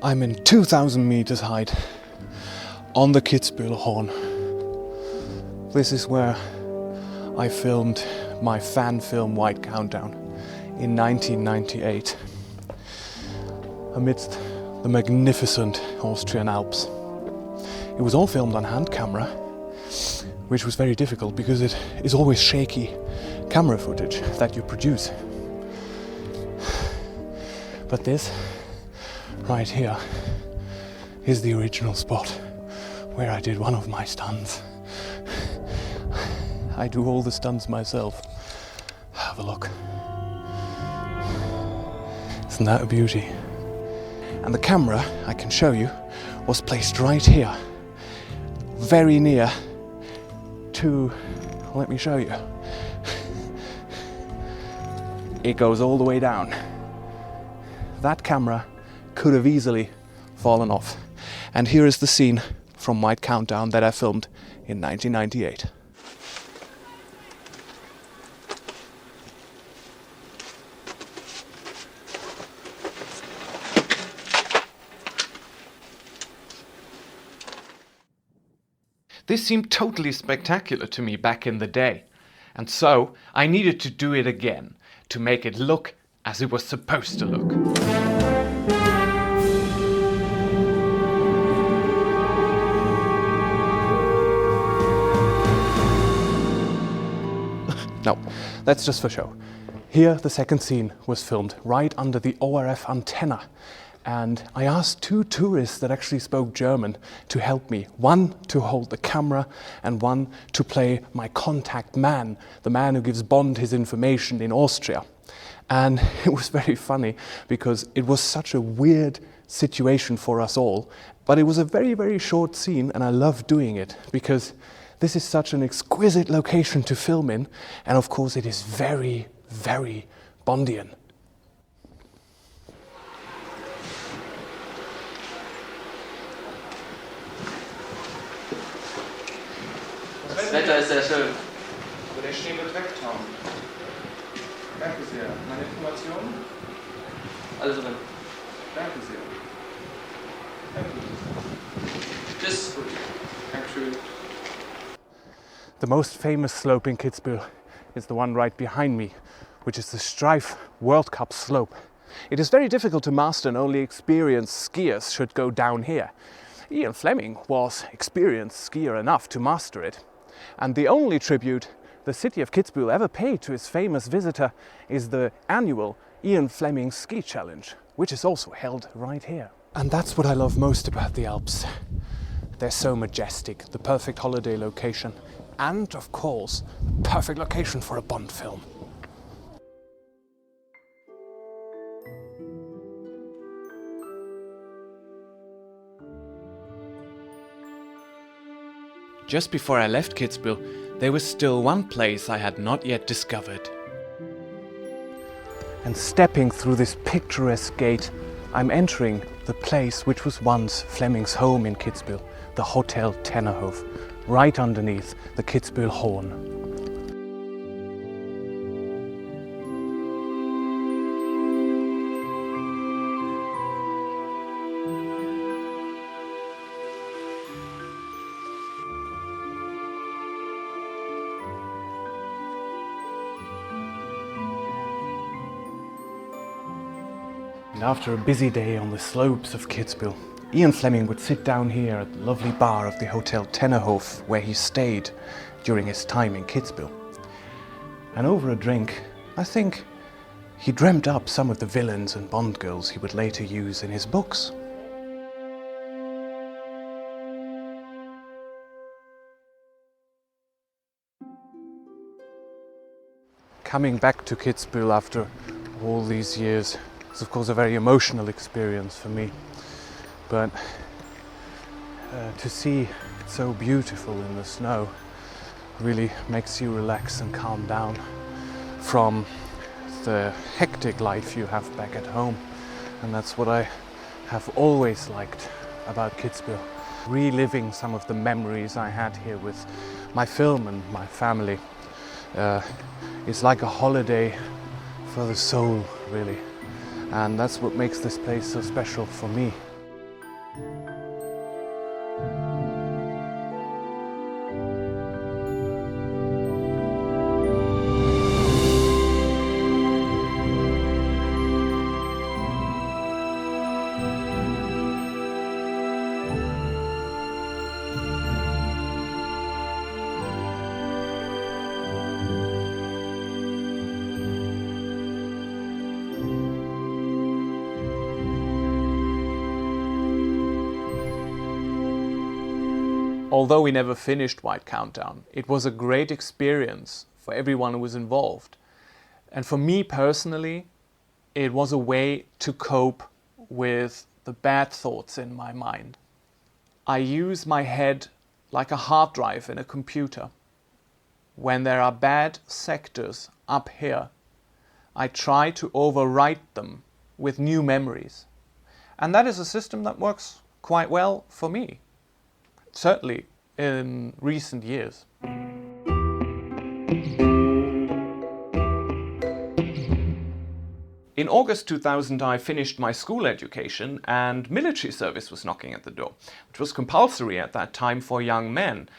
I'm in 2,000 meters height on the Kitzbühel Horn. This is where I filmed my fan film White Countdown in 1998 amidst the magnificent Austrian Alps. It was all filmed on hand camera, which was very difficult because it is always shaky camera footage that you produce. But this, right here, is the original spot where I did one of my stunts. I do all the stunts myself. Have a look. Isn't that a beauty? And the camera, I can show you, was placed right here, very near to, let me show you. It goes all the way down. That camera could have easily fallen off. And here is the scene from White Countdown that I filmed in 1998. This seemed totally spectacular to me back in the day, and so I needed to do it again to make it look as it was supposed to look. No, that's just for show. Here the second scene was filmed right under the ORF antenna. And I asked 2 tourists that actually spoke German to help me. One to hold the camera and one to play my contact man, the man who gives Bond his information in Austria. And it was very funny because it was such a weird situation for us all. But it was a very, very short scene and I loved doing it because this is such an exquisite location to film in. And of course it is very, very Bondian. Das Wetter ist sehr schön. Wo der Schnee bedreckt haben. Danke sehr. Meine Informationen? Alles drin. Danke sehr. Danke. Tschüss. Dankeschön. The most famous slope in Kitzbühel is the one right behind me, which is the Strife World Cup slope. It is very difficult to master and only experienced skiers should go down here. Ian Fleming was experienced skier enough to master it. And the only tribute the city of Kitzbühel ever paid to its famous visitor is the annual Ian Fleming Ski Challenge, which is also held right here. And that's what I love most about the Alps. They're so majestic, the perfect holiday location, and of course, the perfect location for a Bond film. Just before I left Kitzbühel, there was still one place I had not yet discovered. And stepping through this picturesque gate, I'm entering the place which was once Fleming's home in Kitzbühel, the Hotel Tennerhof, right underneath the Kitzbühel Horn. And after a busy day on the slopes of Kitzbühel, Ian Fleming would sit down here at the lovely bar of the Hotel Tennerhof, where he stayed during his time in Kitzbühel. And over a drink, I think he dreamt up some of the villains and Bond girls he would later use in his books. Coming back to Kitzbühel after all these years is of course a very emotional experience for me, but to see it so beautiful in the snow really makes you relax and calm down from the hectic life you have back at home. And that's what I have always liked about Kitzbühel, reliving some of the memories I had here with my film and my family. It's like a holiday for the soul, really. And that's what makes this place so special for me. Although we never finished White Countdown, it was a great experience for everyone who was involved. And for me personally, it was a way to cope with the bad thoughts in my mind. I use my head like a hard drive in a computer. When there are bad sectors up here, I try to overwrite them with new memories. And that is a system that works quite well for me. Certainly in recent years. In August 2000 I finished my school education and military service was knocking at the door, which was compulsory at that time for young men.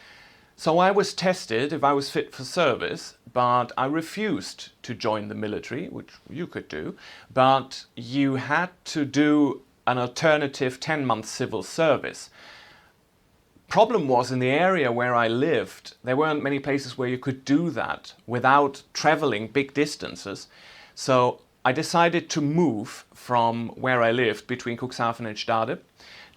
So I was tested if I was fit for service, but I refused to join the military, which you could do, but you had to do an alternative 10-month civil service. Problem was, in the area where I lived, there weren't many places where you could do that without traveling big distances. So I decided to move from where I lived between Cuxhaven and Stade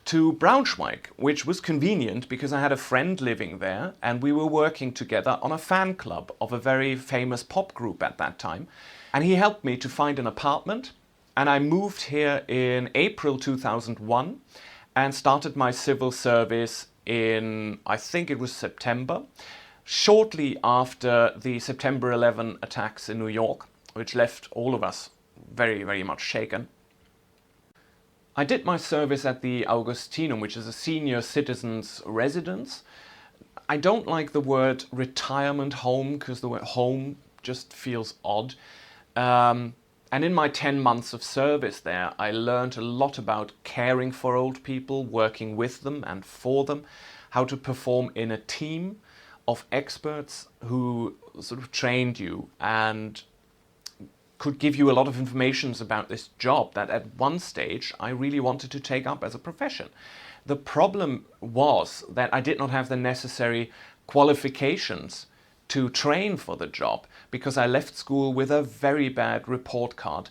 to Braunschweig, which was convenient because I had a friend living there and we were working together on a fan club of a very famous pop group at that time. And he helped me to find an apartment, and I moved here in April 2001 and started my civil service in, I think it was September, shortly after the September 11 attacks in New York, which left all of us very, very much shaken. I did my service at the Augustinum, which is a senior citizens' residence. I don't like the word retirement home because the word home just feels odd. And in my 10 months of service there, I learned a lot about caring for old people, working with them and for them, how to perform in a team of experts who sort of trained you and could give you a lot of information about this job that at one stage I really wanted to take up as a profession. The problem was that I did not have the necessary qualifications to train for the job, because I left school with a very bad report card,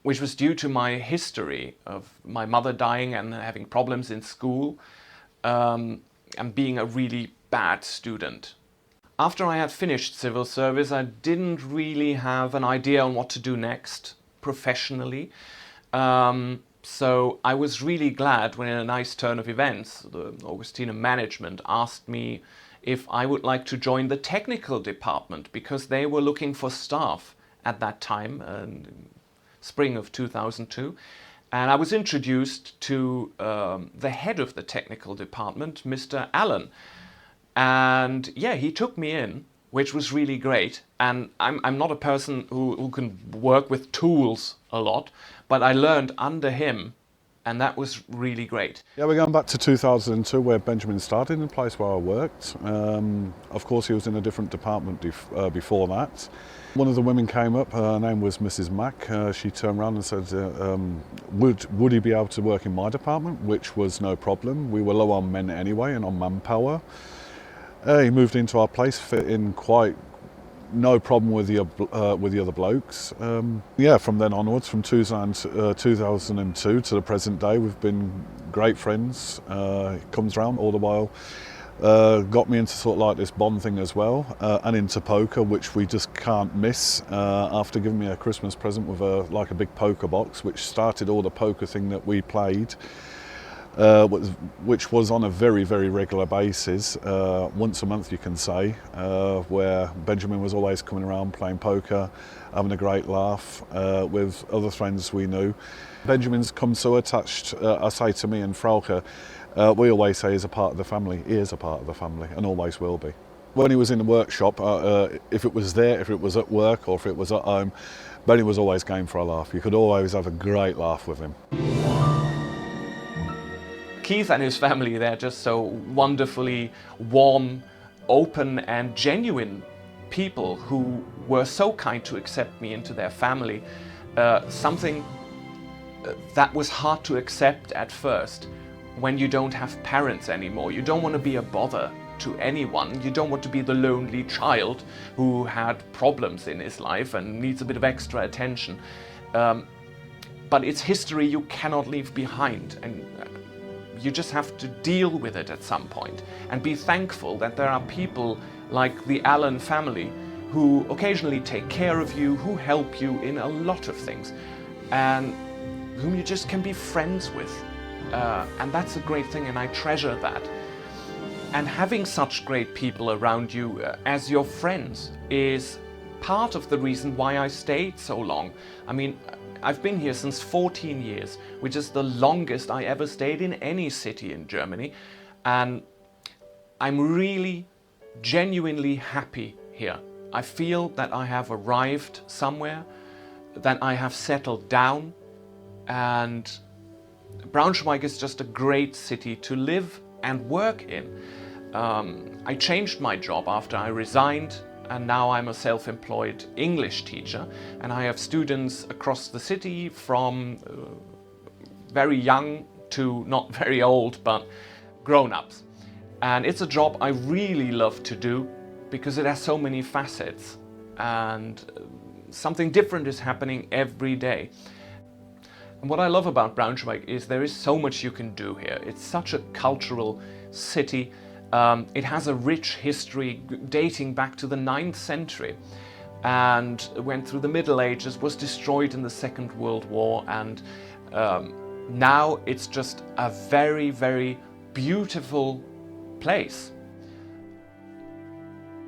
which was due to my history of my mother dying and having problems in school, and being a really bad student. After I had finished civil service, I didn't really have an idea on what to do next professionally. So I was really glad when, in a nice turn of events, the Augustiner management asked me if I would like to join the technical department, because they were looking for staff at that time, in spring of 2002. And I was introduced to the head of the technical department, Mr. Allen. And yeah, he took me in, which was really great. And I'm not a person who can work with tools a lot, but I learned under him, and that was really great. Yeah, we're going back to 2002, where Benjamin started in the place where I worked. Of course, he was in a different department before that. One of the women came up, her name was Mrs. Mack. She turned around and said, would he be able to work in my department, which was no problem. We were low on men anyway and on manpower. He moved into our place, fit in quite no problem with the other blokes. Yeah, from then onwards, from 2002 to the present day, we've been great friends. He comes round all the while. Got me into sort of like this Bond thing as well, and into poker, which we just can't miss. After giving me a Christmas present with like a big poker box, which started all the poker thing that we played, which was on a very, very regular basis, once a month you can say, where Benjamin was always coming around playing poker, having a great laugh with other friends we knew. Benjamin's come so attached, I say to me and Frauke, we always say he's a part of the family. He is a part of the family and always will be. When he was in the workshop, if it was there, if it was at work or if it was at home, Benny was always game for a laugh. You could always have a great laugh with him. Keith and his family, they're just so wonderfully warm, open and genuine people who were so kind to accept me into their family. Something that was hard to accept at first when you don't have parents anymore. You don't want to be a bother to anyone. You don't want to be the lonely child who had problems in his life and needs a bit of extra attention. But it's history you cannot leave behind, and you just have to deal with it at some point and be thankful that there are people like the Allen family who occasionally take care of you, who help you in a lot of things, and whom you just can be friends with. And that's a great thing, and I treasure that. And having such great people around you as your friends is part of the reason why I stayed so long. I mean, I've been here since 14 years, which is the longest I ever stayed in any city in Germany. And I'm really, genuinely happy here. I feel that I have arrived somewhere, that I have settled down, and Braunschweig is just a great city to live and work in. I changed my job after I resigned, and now I'm a self-employed English teacher, and I have students across the city from very young to not very old, but grown-ups. And it's a job I really love to do because it has so many facets, and something different is happening every day. And what I love about Braunschweig is there is so much you can do here. It's such a cultural city. It has a rich history dating back to the 9th century and went through the Middle Ages, was destroyed in the Second World War, and now it's just a very, very beautiful place.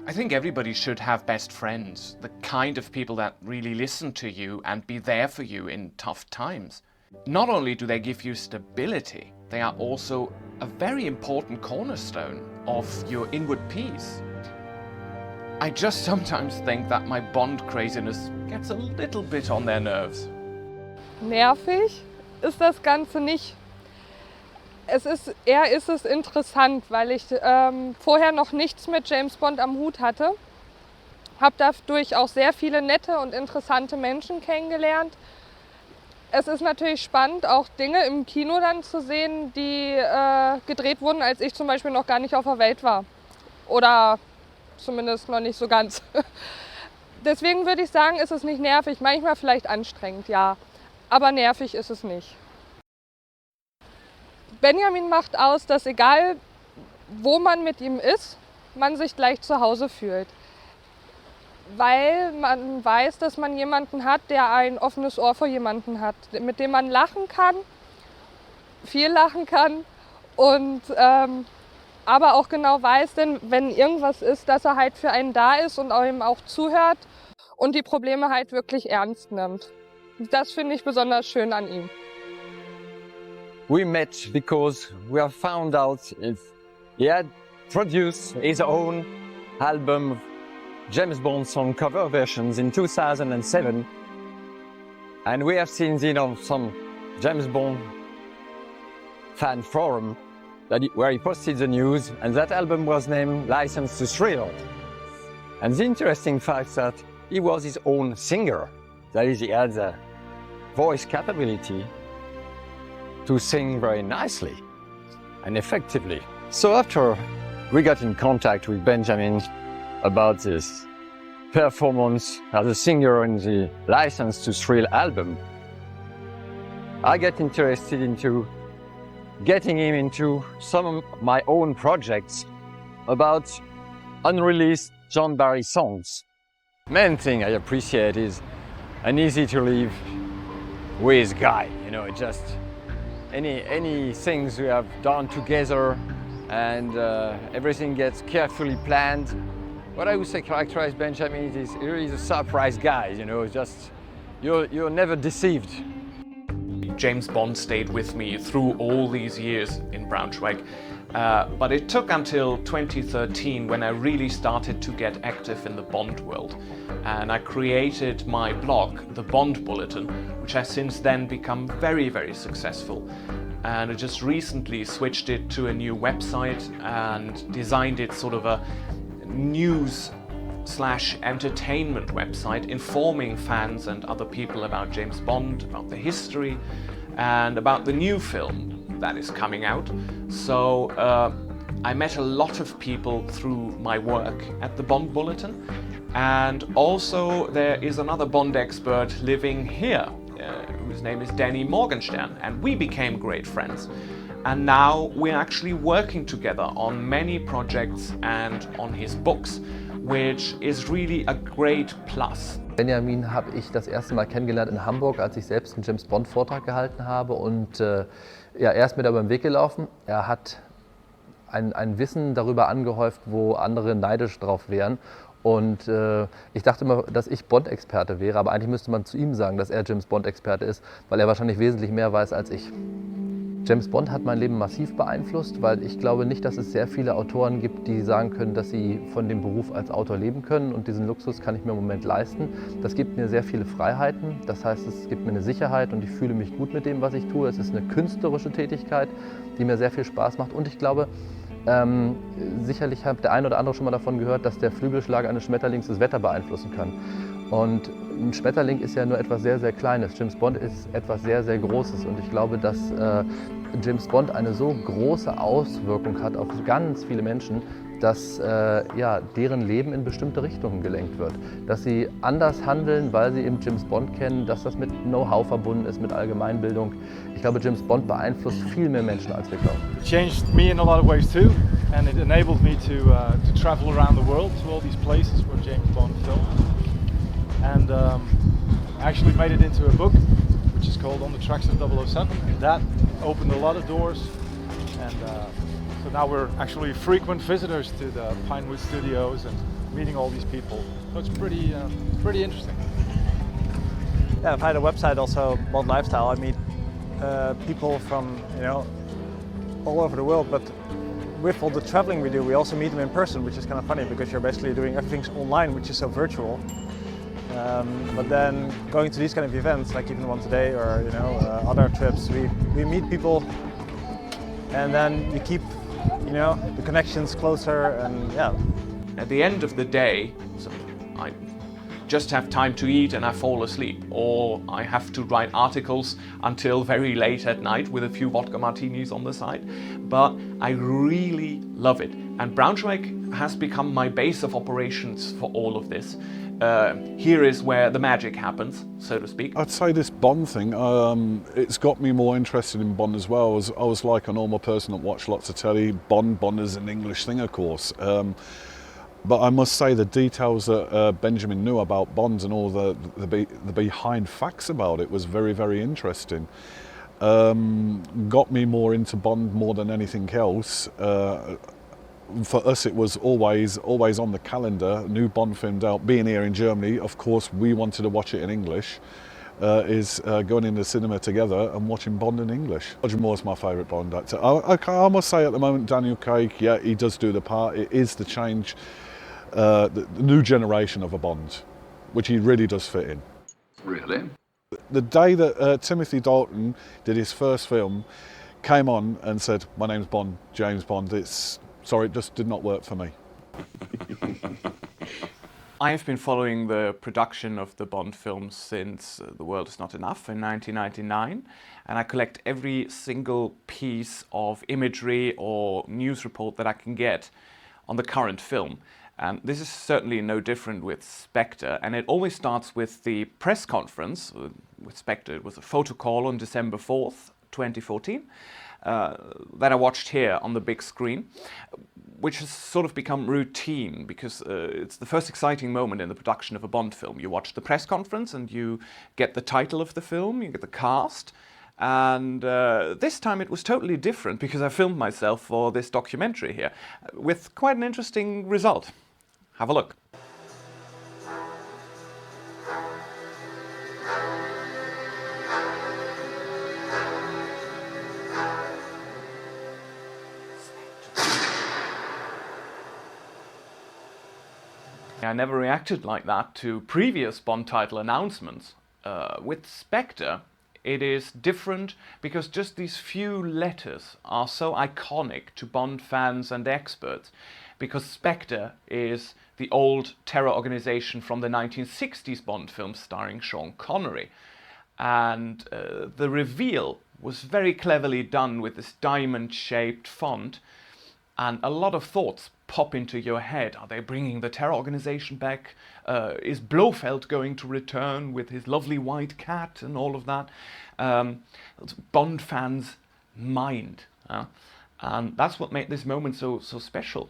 I think everybody should have best friends, the kind of people that really listen to you and be there for you in tough times. Not only do they give you stability, they are also a very important cornerstone of your inward peace. I just sometimes think that my Bond craziness gets a little bit on their nerves. Nervig ist das Ganze nicht. Eher ist es interessant, weil ich vorher noch nichts mit James Bond am Hut hatte Habe dadurch auch sehr viele nette und interessante Menschen kennengelernt. Es ist natürlich spannend, auch Dinge im Kino dann zu sehen, die gedreht wurden, als ich zum Beispiel noch gar nicht auf der Welt war. Oder zumindest noch nicht so ganz. Deswegen würde ich sagen, ist es nicht nervig. Manchmal vielleicht anstrengend, ja. Aber nervig ist es nicht. Benjamin macht aus, dass egal wo man mit ihm ist, man sich gleich zu Hause fühlt. Weil man weiß, dass man jemanden hat, der ein offenes Ohr vor jemanden hat, mit dem man lachen kann, viel lachen kann und aber auch genau weiß, denn wenn irgendwas ist, dass er halt für einen da ist und einem auch zuhört und die Probleme halt wirklich ernst nimmt. Das finde ich besonders schön an ihm. We met because we have found out he had produced his own album of James Bond song cover versions in 2007, and we have seen some James Bond fan forum where he posted the news, and that album was named License to Thrill. And the interesting fact that he was his own singer, that is, he had the voice capability to sing very nicely and effectively. So after we got in contact with Benjamin about this performance as a singer in the License to Thrill album, I got interested into getting him into some of my own projects about unreleased John Barry songs. Main thing I appreciate is an easy to live with guy, you know, just any things we have done together, and everything gets carefully planned. What I would say characterize Benjamin is he's a surprise guy, you know, just you're never deceived. James Bond stayed with me through all these years in Braunschweig, but it took until 2013 when I really started to get active in the Bond world, and I created my blog, the Bond Bulletin, which has since then become very, very successful. And I just recently switched it to a new website and designed it sort of a news/entertainment website informing fans and other people about James Bond, about the history, and about the new film that is coming out. So I met a lot of people through my work at the Bond Bulletin, and also there is another Bond expert living here, whose name is Danny Morgenstern, and we became great friends. And now we're actually working together on many projects and on his books, which is really a great plus. Benjamin habe ich das erste Mal kennengelernt in Hamburg, als ich selbst einen James-Bond-Vortrag gehalten habe. Und ja, er ist mir da über den Weg gelaufen. Er hat ein Wissen darüber angehäuft, wo andere neidisch drauf wären. Und ich dachte immer, dass ich Bond-Experte wäre, aber eigentlich müsste man zu ihm sagen, dass er James-Bond-Experte ist, weil er wahrscheinlich wesentlich mehr weiß als ich. James Bond hat mein Leben massiv beeinflusst, weil ich glaube nicht, dass es sehr viele Autoren gibt, die sagen können, dass sie von dem Beruf als Autor leben können, und diesen Luxus kann ich mir im Moment leisten. Das gibt mir sehr viele Freiheiten, das heißt, es gibt mir eine Sicherheit und ich fühle mich gut mit dem, was ich tue. Es ist eine künstlerische Tätigkeit, die mir sehr viel Spaß macht, und ich glaube, sicherlich hat der eine oder andere schon mal davon gehört, dass der Flügelschlag eines Schmetterlings das Wetter beeinflussen kann. Und ein Schmetterling ist ja nur etwas sehr, sehr Kleines. James Bond ist etwas sehr, sehr Großes. Und ich glaube, dass James Bond eine so große Auswirkung hat auf ganz viele Menschen, dass ja, deren Leben in bestimmte Richtungen gelenkt wird. Dass sie anders handeln, weil sie eben James Bond kennen, dass das mit Know-how verbunden ist, mit Allgemeinbildung. Ich glaube, James Bond beeinflusst viel mehr Menschen, als wir glauben. It changed me in a lot of ways too, and it enabled me to travel around the world to all these places where James Bond filmed. And I actually made it into a book, which is called On the Tracks of 007, and that opened a lot of doors. And so now we're actually frequent visitors to the Pinewood Studios and meeting all these people. So it's pretty interesting. Yeah, I've had a website also, Bond Lifestyle. I meet people from, you know, all over the world, but with all the traveling we do, we also meet them in person, which is kind of funny because you're basically doing everything online, which is so virtual. But then going to these kind of events, like even one today, or you know, other trips, we meet people, and then you keep, you know, the connections closer, and yeah. At the end of the day, so I just have time to eat and I fall asleep, or I have to write articles until very late at night with a few vodka martinis on the side. But I really love it, and Braunschweig has become my base of operations for all of this. Here is where the magic happens, so to speak. I'd say this Bond thing, it's got me more interested in Bond as well. I was like a normal person that watched lots of telly. Bond is an English thing, of course. But I must say the details that Benjamin knew about Bond and all the behind facts about it was very, very interesting. Got me more into Bond more than anything else. For us, it was always on the calendar. New Bond filmed out. Being here in Germany, of course, we wanted to watch it in English. Is going in the cinema together and watching Bond in English. Roger Moore's my favourite Bond actor. I must say at the moment, Daniel Craig, yeah, he does do the part. It is the change, the new generation of a Bond, which he really does fit in. Really? The day that Timothy Dalton did his first film, came on and said, "My name's Bond, James Bond." Sorry, it just did not work for me. I have been following the production of the Bond films since The World Is Not Enough in 1999, and I collect every single piece of imagery or news report that I can get on the current film. And this is certainly no different with SPECTRE, and it always starts with the press conference. With SPECTRE, it was a photo call on December 4th, 2014. That I watched here on the big screen, which has sort of become routine because it's the first exciting moment in the production of a Bond film. You watch the press conference and you get the title of the film, you get the cast, and this time it was totally different because I filmed myself for this documentary here with quite an interesting result. Have a look. I never reacted like that to previous Bond title announcements. With SPECTRE, it is different because just these few letters are so iconic to Bond fans and experts, because SPECTRE is the old terror organization from the 1960s Bond films starring Sean Connery. And the reveal was very cleverly done with this diamond-shaped font, and a lot of thoughts pop into your head. Are they bringing the terror organization back? Is Blofeld going to return with his lovely white cat and all of that? Bond fans' mind. And that's what made this moment so special.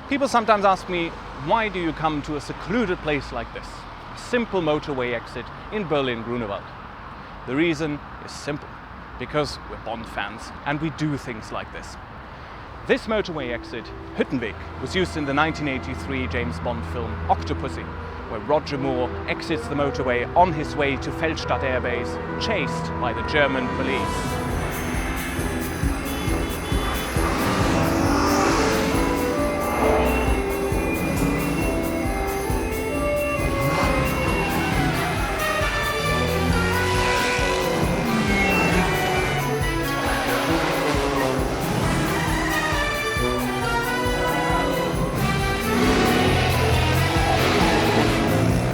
People sometimes ask me, why do you come to a secluded place like this? A simple motorway exit in Berlin-Grunewald. The reason is simple. Because we're Bond fans and we do things like this. This motorway exit, Hüttenweg, was used in the 1983 James Bond film Octopussy, where Roger Moore exits the motorway on his way to Feldstadt Air Base, chased by the German police.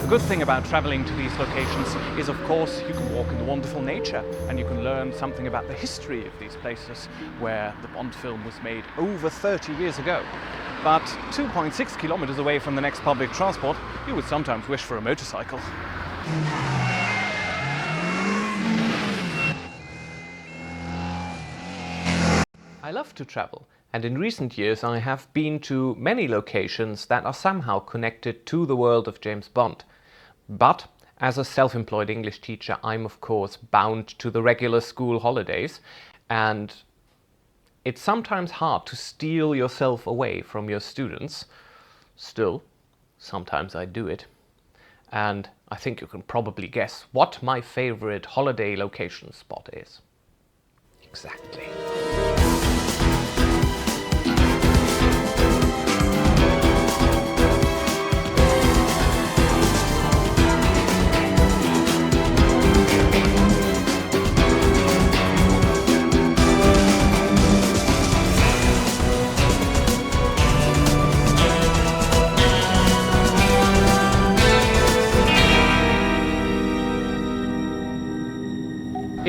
The good thing about traveling to these locations is, of course, you can walk in the wonderful nature and you can learn something about the history of these places where the Bond film was made over 30 years ago. But 2.6 kilometers away from the next public transport, you would sometimes wish for a motorcycle. I love to travel, and in recent years I have been to many locations that are somehow connected to the world of James Bond. But as a self-employed English teacher, I'm of course bound to the regular school holidays, and it's sometimes hard to steal yourself away from your students. Still, sometimes I do it. And I think you can probably guess what my favorite holiday location spot is. Exactly.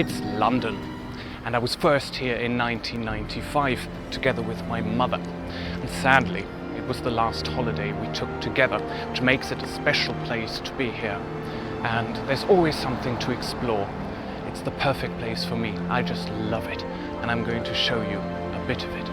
It's London, and I was first here in 1995 together with my mother. And sadly, it was the last holiday we took together, which makes it a special place to be here. And there's always something to explore. It's the perfect place for me. I just love it, and I'm going to show you a bit of it.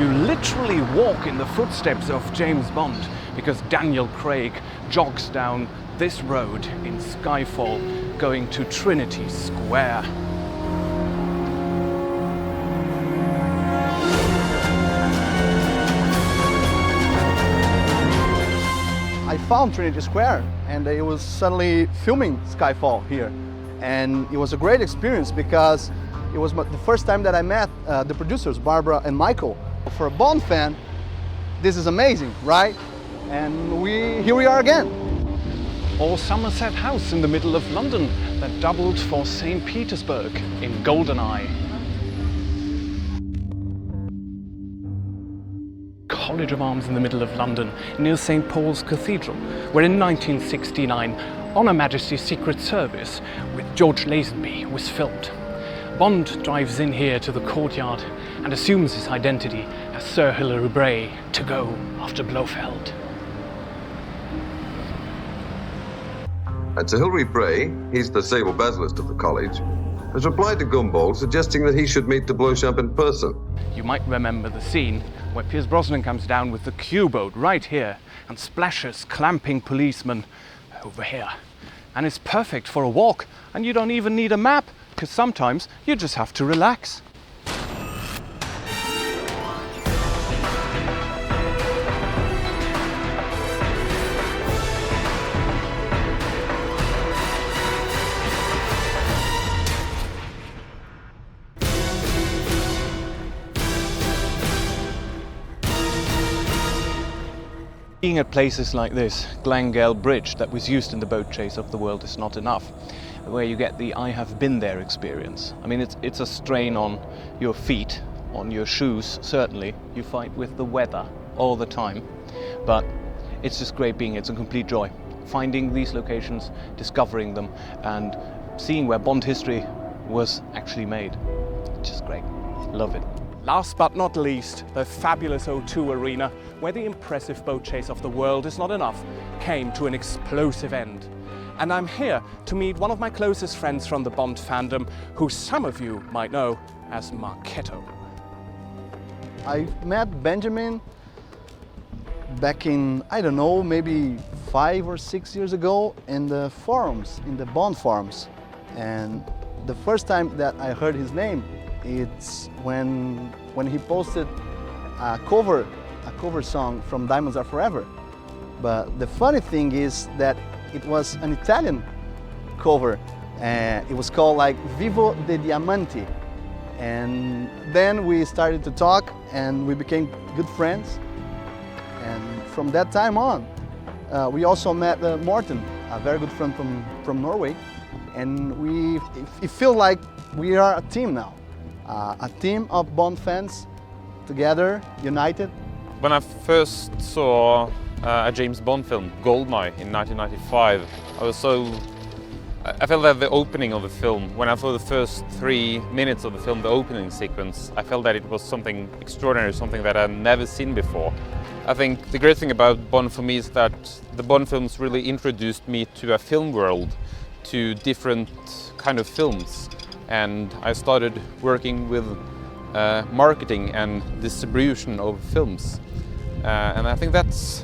Literally walk in the footsteps of James Bond, because Daniel Craig jogs down this road in Skyfall going to Trinity Square. I found Trinity Square and I was suddenly filming Skyfall here, and it was a great experience because it was the first time that I met the producers, Barbara and Michael. For a Bond fan, this is amazing, right? And here we are again. Or Somerset House in the middle of London that doubled for St. Petersburg in GoldenEye. College of Arms in the middle of London near St. Paul's Cathedral, where in 1969 On Her Majesty's Secret Service with George Lazenby was filmed. Bond drives in here to the courtyard and assumes his identity as Sir Hilary Bray to go after Blofeld. And Sir Hilary Bray, he's the sable basilisk of the college, has replied to Gumball suggesting that he should meet de Beauchamp in person. You might remember the scene where Pierce Brosnan comes down with the Q-boat right here and splashes clamping policemen over here. And it's perfect for a walk, and you don't even need a map, because sometimes you just have to relax. Being at places like this, Glengale Bridge, that was used in the boat chase of The World Is Not Enough, where you get the I have been there experience. I mean, it's a strain on your feet, on your shoes, certainly. You fight with the weather all the time, but it's just great being here. It's a complete joy. Finding these locations, discovering them, and seeing where Bond history was actually made. Just great. Love it. Last but not least, the fabulous O2 Arena, where the impressive boat chase of The World Is Not Enough came to an explosive end. And I'm here to meet one of my closest friends from the Bond fandom, who some of you might know as Marketto. I met Benjamin back in, I don't know, maybe 5 or 6 years ago in the forums, in the Bond forums. And the first time that I heard his name, it's when he posted a cover song from Diamonds Are Forever. But the funny thing is that it was an Italian cover. It was called like Vivo de Diamanti. And then we started to talk and we became good friends. And from that time on, we also met Martine, a very good friend from Norway. And it feels like we are a team now. A team of Bond fans together, united. When I first saw a James Bond film, GoldenEye, in 1995, I felt that the opening of the film, when I saw the first 3 minutes of the film, the opening sequence, I felt that it was something extraordinary, something that I'd never seen before. I think the great thing about Bond for me is that the Bond films really introduced me to a film world, to different kind of films. And I started working with marketing and distribution of films. And I think that's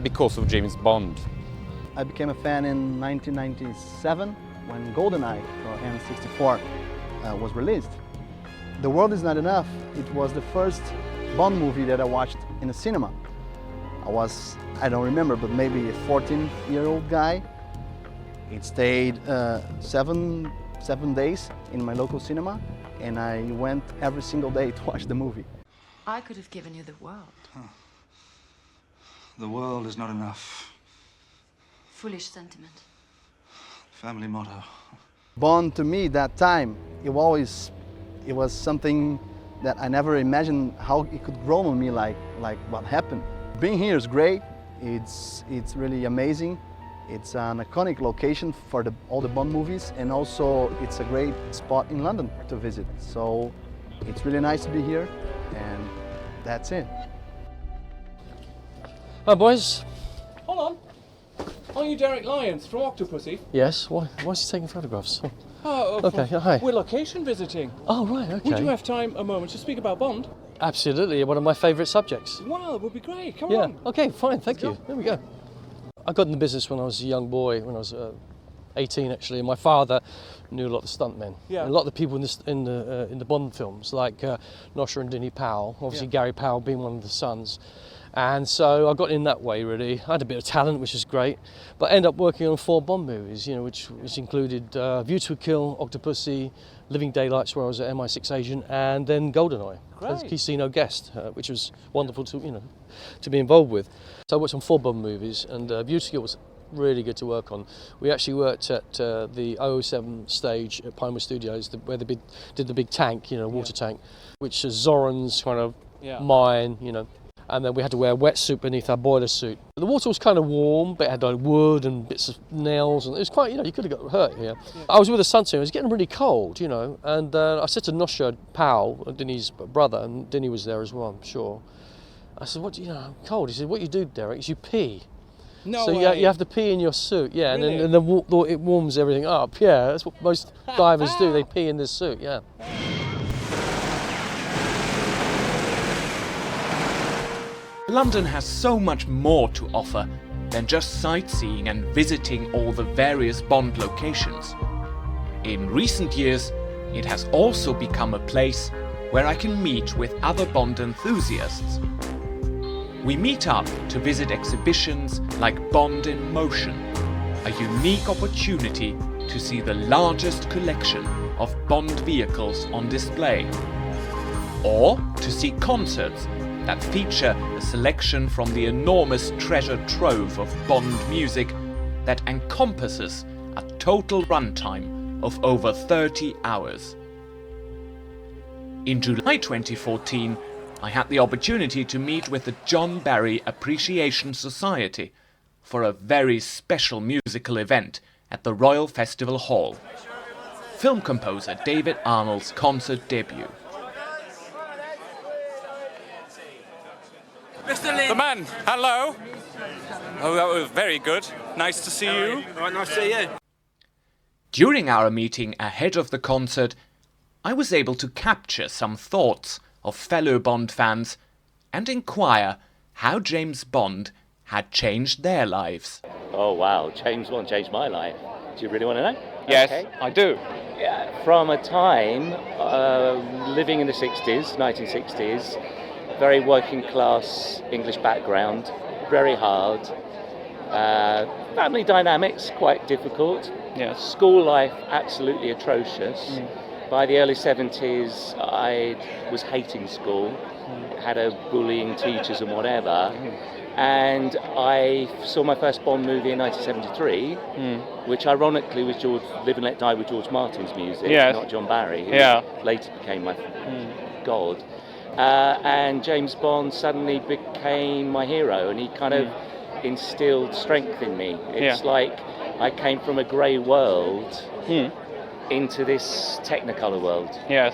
because of James Bond. I became a fan in 1997 when GoldenEye for N64 was released. The World Is Not Enough, it was the first Bond movie that I watched in a cinema. I was, I don't remember, but maybe a 14-year-old guy. It stayed 7 days in my local cinema, and I went every single day to watch the movie. I could have given you the world. The world is not enough. Foolish sentiment. Family motto. Bond to me that time, it was something that I never imagined how it could grow on me like what happened. Being here is great. It's really amazing. It's an iconic location for all the Bond movies, and also it's a great spot in London to visit. So it's really nice to be here, and that's it. Hi boys. Hold on. Aren't you Derek Lyons from Octopussy? Yes, why is he taking photographs? Oh, okay, hi. We're location visiting. Oh, right, okay. Would you have time a moment to speak about Bond? Absolutely, one of my favourite subjects. Wow, it would be great. Come Yeah, on. okay, fine, thank you. There we go. I got in the business when I was a young boy, when I was 18 actually, and my father knew a lot of the stuntmen. Yeah. And a lot of the people in the Bond films, like Nosher and Dinny Powell, obviously Gary Powell being one of the sons. And so I got in that way really. I had a bit of talent, which is great, but I ended up working on 4 Bond movies, which included View to a Kill, Octopussy, Living Daylights, where I was an MI6 agent, and then GoldenEye as Casino guest, which was wonderful to be involved with. So I worked on 4 Bond movies, and View to a Kill was really good to work on. We actually worked at the 007 stage at Pinewood Studios, where they did the big tank, water tank, which is Zoran's kind of mine, And then we had to wear a wetsuit beneath our boiler suit. The water was kind of warm, but it had like wood and bits of nails, and it was quite, you could have got hurt here. I was with a stunt team, it was getting really cold, and I said to Nosher Powell, Dinny's brother, and Dinny was there as well, I'm sure. I said, I'm cold. He said, what you do, Derek, is you pee. No so way. you have to pee in your suit, yeah, Really? and then it warms everything up, yeah. That's what most divers do, they pee in this suit, yeah. London has so much more to offer than just sightseeing and visiting all the various Bond locations. In recent years, it has also become a place where I can meet with other Bond enthusiasts. We meet up to visit exhibitions like Bond in Motion, a unique opportunity to see the largest collection of Bond vehicles on display, or to see concerts that feature a selection from the enormous treasure trove of Bond music that encompasses a total runtime of over 30 hours. In July 2014, I had the opportunity to meet with the John Barry Appreciation Society for a very special musical event at the Royal Festival Hall. Film composer David Arnold's concert debut. The man, hello. Oh, that was very good. Nice to see you. Oh, nice to see you. During our meeting ahead of the concert, I was able to capture some thoughts of fellow Bond fans and inquire how James Bond had changed their lives. Oh wow, James Bond changed my life. Do you really want to know? Yes, Okay. I do. Yeah, from a time living in the 60s, 1960s, very working class English background, very hard. Family dynamics quite difficult. Yes. School life absolutely atrocious. By the early 70s, I was hating school, had a bullying teachers and whatever. And I saw my first Bond movie in 1973, which ironically was Live and Let Die with George Martin's music, not John Barry, who later became my god. And James Bond suddenly became my hero, and he kind of instilled strength in me. It's like I came from a grey world into this Technicolor world. Yes,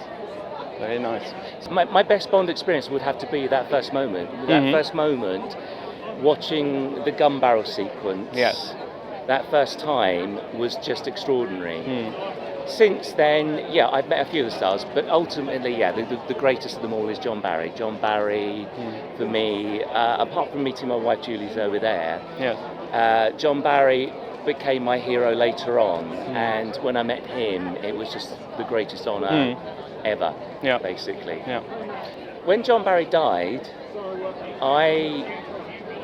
very nice. My best Bond experience would have to be that first moment. That first moment, watching the gun barrel sequence. Yes. That first time was just extraordinary. Since then, I've met a few of the stars, but ultimately, the greatest of them all is John Barry. John Barry, for me, apart from meeting my wife Julie's over there, John Barry became my hero later on, and when I met him, it was just the greatest honour ever, basically. When John Barry died,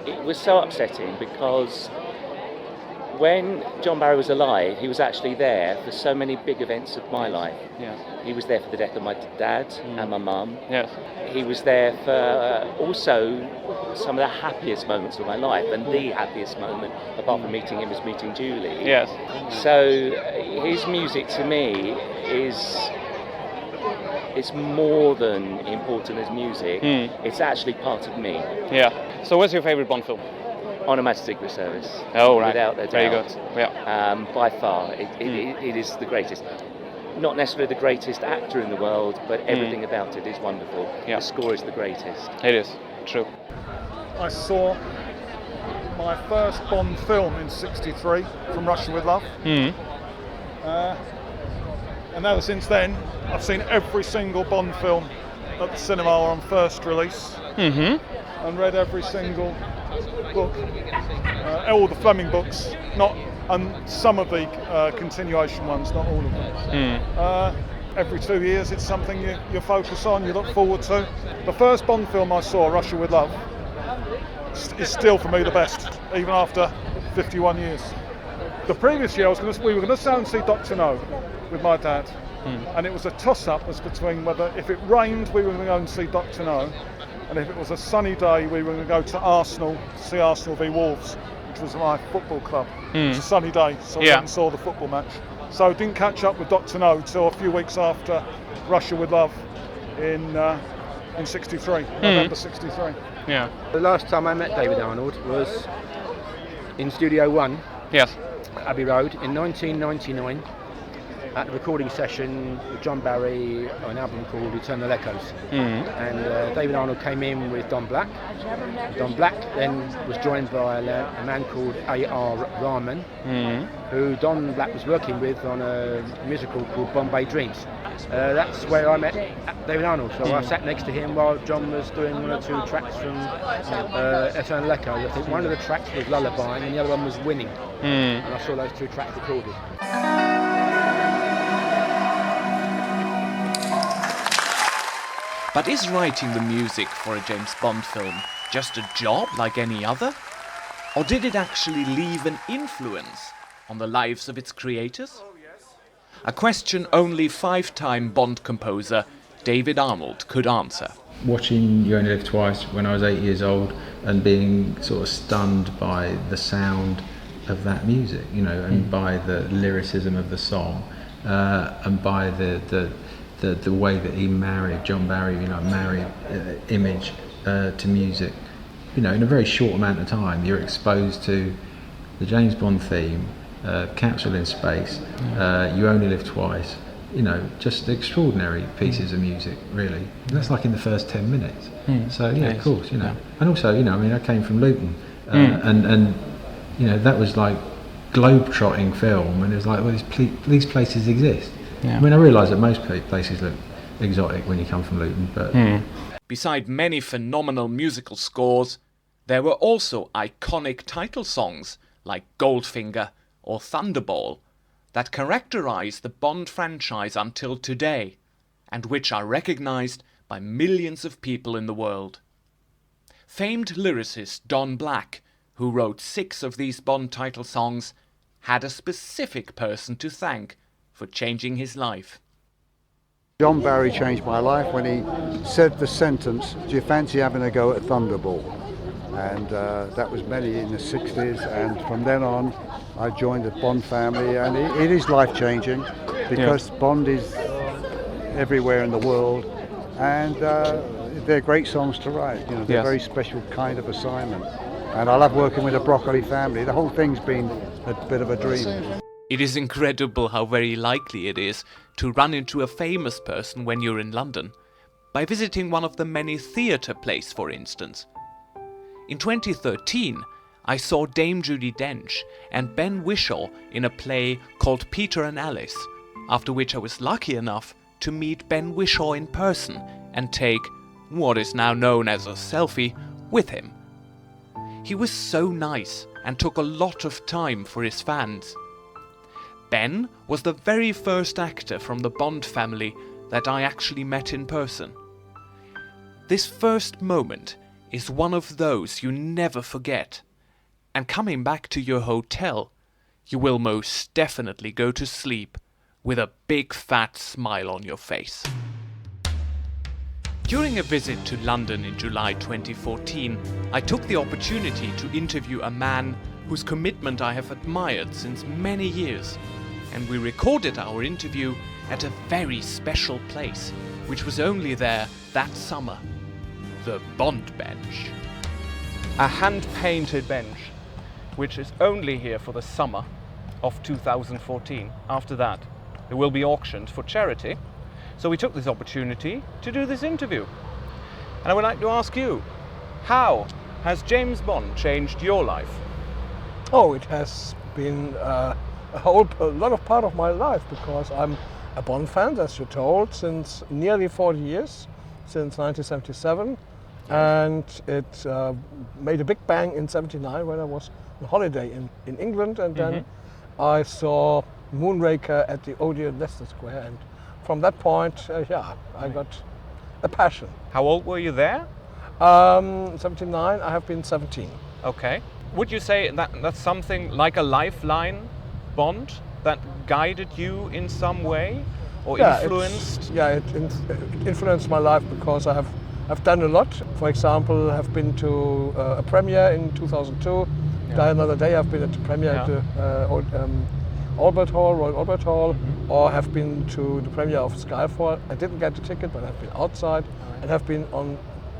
it was so upsetting because when John Barry was alive, he was actually there for so many big events of my life. Yes. He was there for the death of my dad and my mum. Yes. He was there for also some of the happiest moments of my life, and the happiest moment, apart from meeting him, was meeting Julie. Yes. So his music to me is more than important as music. It's actually part of me. Yeah. So what's your favourite Bond film? On a Majestic Secret Service. Oh, right. Without a doubt. Very good. Yeah. By far, it is the greatest. Not necessarily the greatest actor in the world, but everything about it is wonderful. Yeah. The score is the greatest. It is. True. I saw my first Bond film in '63, From Russia with Love. And ever since then, I've seen every single Bond film at the cinema on first release, and read every single book, all the Fleming books, and some of the continuation ones, not all of them. Every 2 years, it's something you focus on, you look forward to. The first Bond film I saw, Russia with Love, is still for me the best, even after 51 years. The previous year, we were going to go and see Dr. No with my dad, and it was a toss-up as between whether, if it rained, we were going to go and see Dr. No, and if it was a sunny day, we were going to go to Arsenal to see Arsenal v Wolves, which was my football club. It was a sunny day, so I went and saw the football match. So I didn't catch up with Dr. No till a few weeks after Russia with Love in '63, November '63. Yeah. The last time I met David Arnold was in Studio One, yes, Abbey Road, in 1999, at the recording session with John Barry on an album called Eternal Echoes. And David Arnold came in with Don Black. Don Black then was joined by a man called A.R. Rahman, who Don Black was working with on a musical called Bombay Dreams. That's where I met David Arnold, so I sat next to him while John was doing one or two tracks from Eternal Echoes. I think one of the tracks was Lullaby and the other one was Winning, and I saw those two tracks recorded. But is writing the music for a James Bond film just a job like any other? Or did it actually leave an influence on the lives of its creators? A question only five-time Bond composer David Arnold could answer. Watching You Only Live Twice when I was 8 years old and being sort of stunned by the sound of that music, you know, and by the lyricism of the song, and by the way that he married, John Barry, you know, married image to music. You know, in a very short amount of time, you're exposed to the James Bond theme, Capsule in Space, You Only Live Twice, you know, just extraordinary pieces of music, really. And that's like in the first 10 minutes. So, yeah, of course, you know. And also, you know, I mean, I came from Luton, and you know, that was like globe-trotting film, and it was like, well, these places exist. I mean, I realise that most places look exotic when you come from Luton, but... Beside many phenomenal musical scores, there were also iconic title songs like Goldfinger or Thunderball that characterise the Bond franchise until today, and which are recognised by millions of people in the world. Famed lyricist Don Black, who wrote 6 of these Bond title songs, had a specific person to thank for changing his life. John Barry changed my life when he said the sentence, "Do you fancy having a go at Thunderball?" And that was many in the 60s, and from then on I joined the Bond family, and it is life-changing because Bond is everywhere in the world, and they're great songs to write. You know, they're a very special kind of assignment, and I love working with the Broccoli family. The whole thing's been a bit of a dream. It is incredible how very likely it is to run into a famous person when you're in London, by visiting one of the many theatre plays, for instance. In 2013, I saw Dame Judi Dench and Ben Whishaw in a play called Peter and Alice, after which I was lucky enough to meet Ben Whishaw in person and take what is now known as a selfie with him. He was so nice and took a lot of time for his fans. Ben was the very first actor from the Bond family that I actually met in person. This first moment is one of those you never forget, and coming back to your hotel, you will most definitely go to sleep with a big fat smile on your face. During a visit to London in July 2014, I took the opportunity to interview a man whose commitment I have admired since many years, and we recorded our interview at a very special place, which was only there that summer, the Bond Bench. A hand-painted bench, which is only here for the summer of 2014. After that, it will be auctioned for charity. So we took this opportunity to do this interview. And I would like to ask you, how has James Bond changed your life? Oh, it has been a lot of part of my life, because I'm a Bond fan, as you told, since nearly 40 years, since 1977. And it made a big bang in 79 when I was on holiday in England, and then I saw Moonraker at the Odeon Leicester Square, and from that point, I got a passion. How old were you there? 79, I have been 17. Okay. Would you say that that's something like a lifeline, Bond, that guided you in some way or influenced? It influenced my life, because I've done a lot. For example, I've been to a premiere in 2002. Die Another Day, I've been at the premiere at the Albert Hall, Royal Albert Hall, or have been to the premiere of Skyfall. I didn't get the ticket, but I've been outside and have been on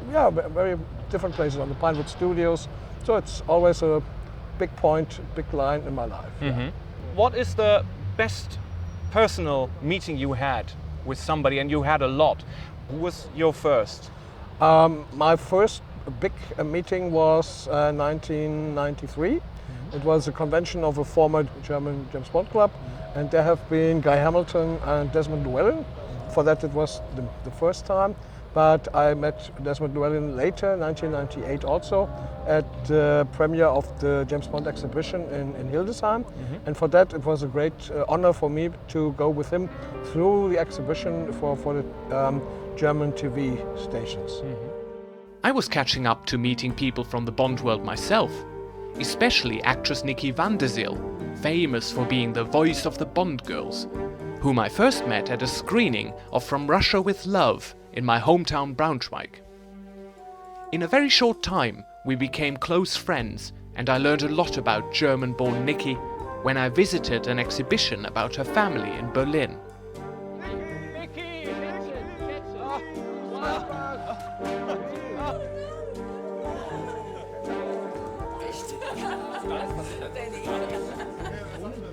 very different places, on the Pinewood Studios. So it's always a big point, big line in my life. What is the best personal meeting you had with somebody, and you had a lot? Who was your first? My first big meeting was 1993. It was a convention of a former German James Bond club, and there have been Guy Hamilton and Desmond Llewellyn. For that it was the first time, but I met Desmond Llewellyn later, 1998 also, at the premiere of the James Bond exhibition in Hildesheim. And for that it was a great honor for me to go with him through the exhibition for the German TV stations. I was catching up to meeting people from the Bond world myself, especially actress Nikki van der Zyl, famous for being the voice of the Bond girls, whom I first met at a screening of From Russia with Love in my hometown Braunschweig. In a very short time, we became close friends, and I learned a lot about German-born Nikki when I visited an exhibition about her family in Berlin.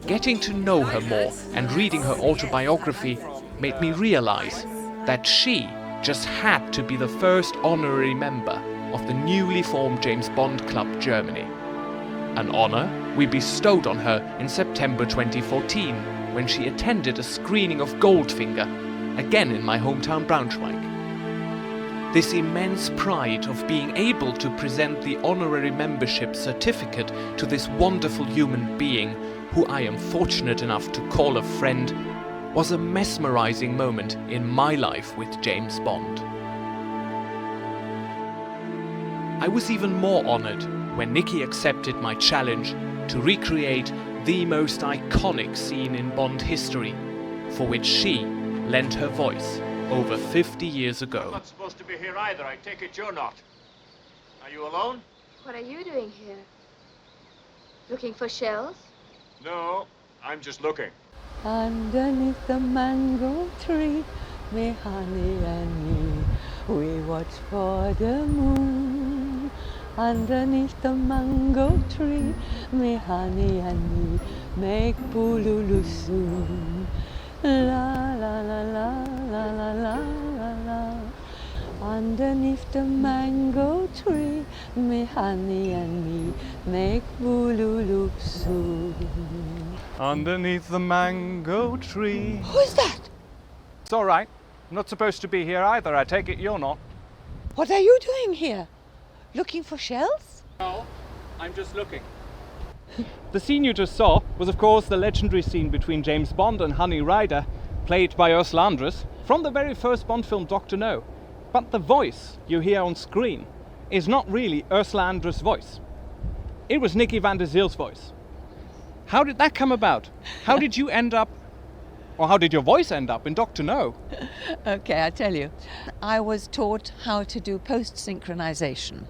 Getting to know her more and reading her autobiography made me realize that she just had to be the first honorary member of the newly formed James Bond Club Germany. An honor we bestowed on her in September 2014 when she attended a screening of Goldfinger, again in my hometown Braunschweig. This immense pride of being able to present the honorary membership certificate to this wonderful human being, who I am fortunate enough to call a friend, was a mesmerizing moment in my life with James Bond. I was even more honored when Nikki accepted my challenge to recreate the most iconic scene in Bond history, for which she lent her voice over 50 years ago. I'm not supposed to be here either. I take it you're not. Are you alone? What are you doing here? Looking for shells? No, I'm just looking. Underneath the mango tree, me honey and me, we watch for the moon. Underneath the mango tree, me honey and me, make bululu soon. La la la la la la la la la. Underneath the mango tree, me honey and me make bululu soon. Underneath the mango tree. Who's that? It's all right. I'm not supposed to be here either. I take it you're not. What are you doing here? Looking for shells? No, I'm just looking. The scene you just saw was, of course, the legendary scene between James Bond and Honey Ryder, played by Ursula Andress, from the very first Bond film Dr. No. But the voice you hear on screen is not really Ursula Andress' voice. It was Nikki van der Zyl's voice. How did that come about? How did you end up, or how did your voice end up in Dr. No? Okay, I tell you. I was taught how to do post-synchronization.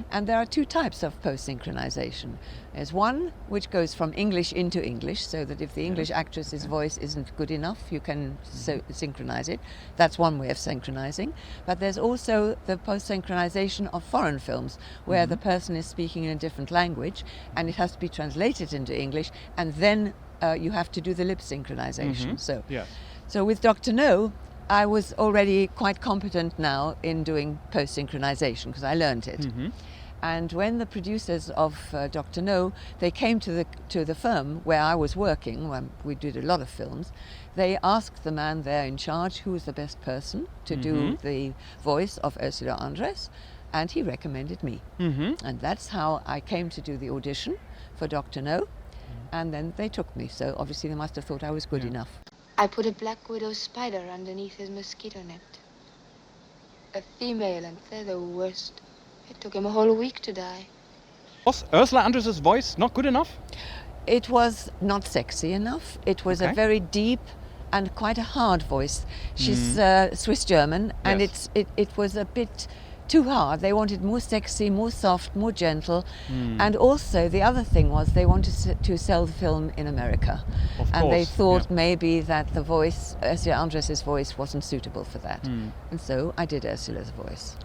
And there are two types of post-synchronization. There's one which goes from English into English, so that if the English actress's voice isn't good enough, you can synchronize it. That's one way of synchronizing. But there's also the post-synchronization of foreign films, where the person is speaking in a different language, and it has to be translated into English, and then you have to do the lip synchronization. So with Dr. No, I was already quite competent now in doing post-synchronization because I learned it. And when the producers of Dr. No, they came to the firm where I was working, when we did a lot of films, they asked the man there in charge who was the best person to do the voice of Ursula Andress, and he recommended me. And that's how I came to do the audition for Dr. No, and then they took me. So obviously they must have thought I was good enough. I put a black widow spider underneath his mosquito net. A female, and they're the worst. It took him a whole week to die. Was Ursula Andress's voice not good enough? It was not sexy enough. It was a very deep and quite a hard voice. She's Swiss German, and it was a bit too hard. They wanted more sexy, more soft, more gentle. And also the other thing was they wanted to sell the film in America. And they thought maybe that the voice, Ursula Andress's voice, wasn't suitable for that. And so I did Ursula's voice.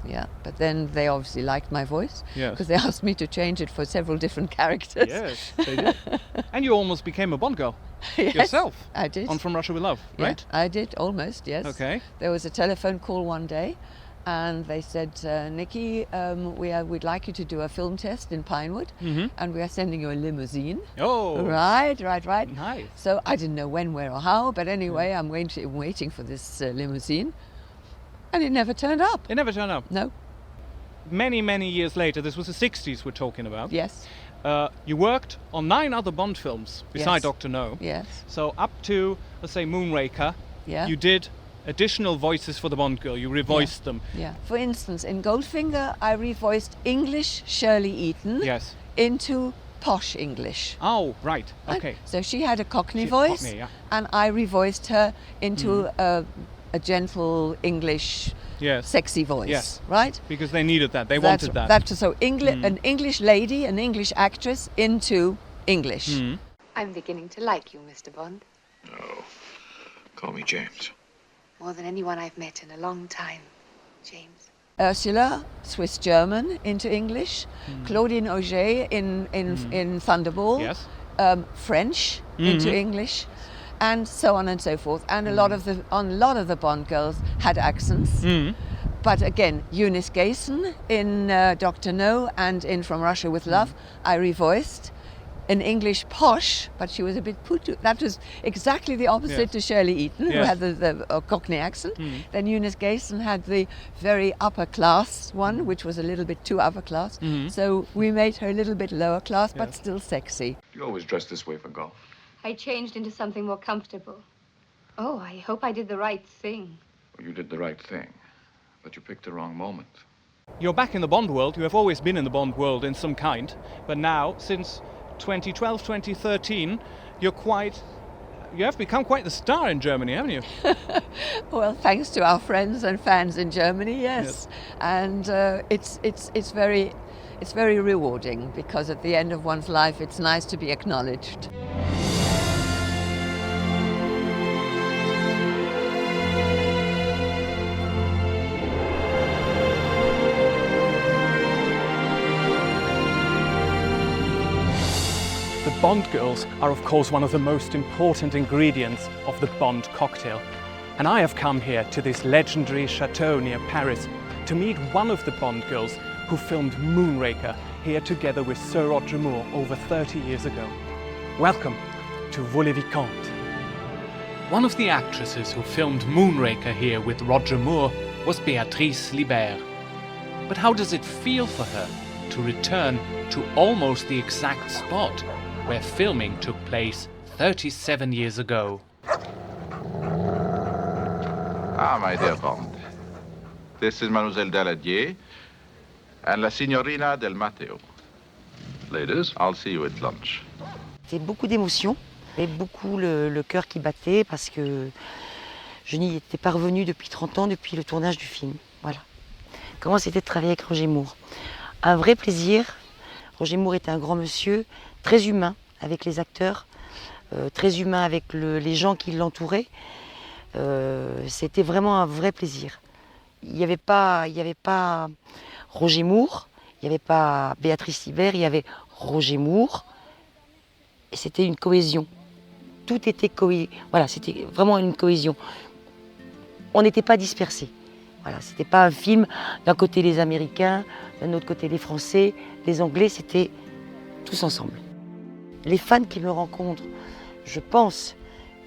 Yeah, but then they obviously liked my voice because they asked me to change it for several different characters. Yes, they did. And you almost became a Bond girl yourself. I did. On From Russia With Love, right? Yeah, I did, almost, yes. Okay. There was a telephone call one day, and they said, Nikki, we'd like you to do a film test in Pinewood, and we are sending you a limousine. Oh. Right. Nice. So I didn't know when, where, or how, but anyway, I'm waiting for this limousine, and it never turned up. It never turned up? No. Many, many years later, this was the 60s we're talking about. Yes. You worked on 9 other Bond films beside Dr. No. Yes. So up to, let's say, Moonraker, you did additional voices for the Bond girl. You revoiced them. Yeah. For instance, in Goldfinger, I revoiced English Shirley Eaton into posh English. Oh, right. Okay. So she had a Cockney voice, and I revoiced her into a gentle English, sexy voice. Right? Because they needed that. They wanted that. An English lady, an English actress into English. I'm beginning to like you, Mr. Bond. Oh, call me James. More than anyone I've met in a long time, James. Ursula, Swiss German into English. Claudine Auger in Thunderball. French into English, and so on and so forth. And a lot of the Bond girls had accents. But again, Eunice Gayson in Dr. No and in From Russia With Love, I revoiced. An English posh, but she was a bit putu. That was exactly the opposite to Shirley Eaton, who had the Cockney accent. Then Eunice Gayson had the very upper class one, which was a little bit too upper class. So we made her a little bit lower class, but still sexy. You always dress this way for golf? I changed into something more comfortable. Oh, I hope I did the right thing. Well, you did the right thing, but you picked the wrong moment. You're back in the Bond world. You have always been in the Bond world in some kind, but now, since 2012, 2013, you have become quite the star in Germany, haven't you? Well, thanks to our friends and fans in Germany, yes. And it's very rewarding, because at the end of one's life, it's nice to be acknowledged. The Bond girls are, of course, one of the most important ingredients of the Bond cocktail. And I have come here to this legendary chateau near Paris to meet one of the Bond girls who filmed Moonraker here together with Sir Roger Moore over 30 years ago. Welcome to Vaux-le-Vicomte. One of the actresses who filmed Moonraker here with Roger Moore was Béatrice Libert. But how does it feel for her to return to almost the exact spot where filming took place 37 years ago? Ah, my dear Bond. This is Mademoiselle Daladier and La Signorina del Matteo. Ladies, I'll see you at lunch. C'était beaucoup d'émotions, et beaucoup le cœur qui battait parce que je n'y étais pas revenue depuis 30 ans, depuis le tournage du film. Voilà. Comment c'était de travailler avec Roger Moore? Un vrai plaisir. Roger Moore était un grand monsieur, très humain avec les acteurs, très humain avec les gens qui l'entouraient. C'était vraiment un vrai plaisir. Il n'y avait pas Roger Moore, il n'y avait pas Béatrice Hibert, il y avait Roger Moore. Et c'était une cohésion. Tout était voilà, c'était vraiment une cohésion. On n'était pas dispersés. Voilà, c'était pas un film d'un côté les Américains, d'un autre côté les Français, les Anglais, c'était tous ensemble. Les fans qui me rencontrent, je pense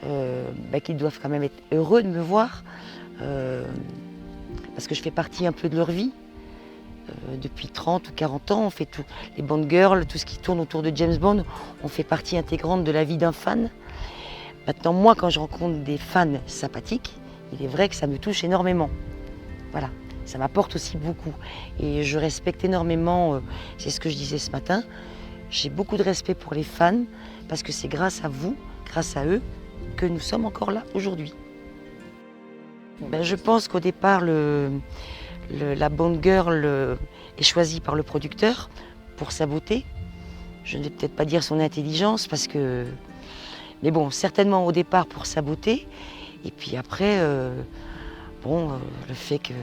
qu'ils doivent quand même être heureux de me voir, parce que je fais partie un peu de leur vie. Depuis 30 ou 40 ans, on fait tout, les Bond girls, tout ce qui tourne autour de James Bond, on fait partie intégrante de la vie d'un fan. Maintenant, moi, quand je rencontre des fans sympathiques, il est vrai que ça me touche énormément. Voilà, ça m'apporte aussi beaucoup. Et je respecte énormément, c'est ce que je disais ce matin, j'ai beaucoup de respect pour les fans, parce que c'est grâce à vous, grâce à eux, que nous sommes encore là aujourd'hui. Je pense qu'au départ, la Bond girl est choisie par le producteur pour sa beauté. Je ne vais peut-être pas dire son intelligence, parce que... Mais bon, certainement au départ pour sa beauté. Et puis après, le fait qu'elle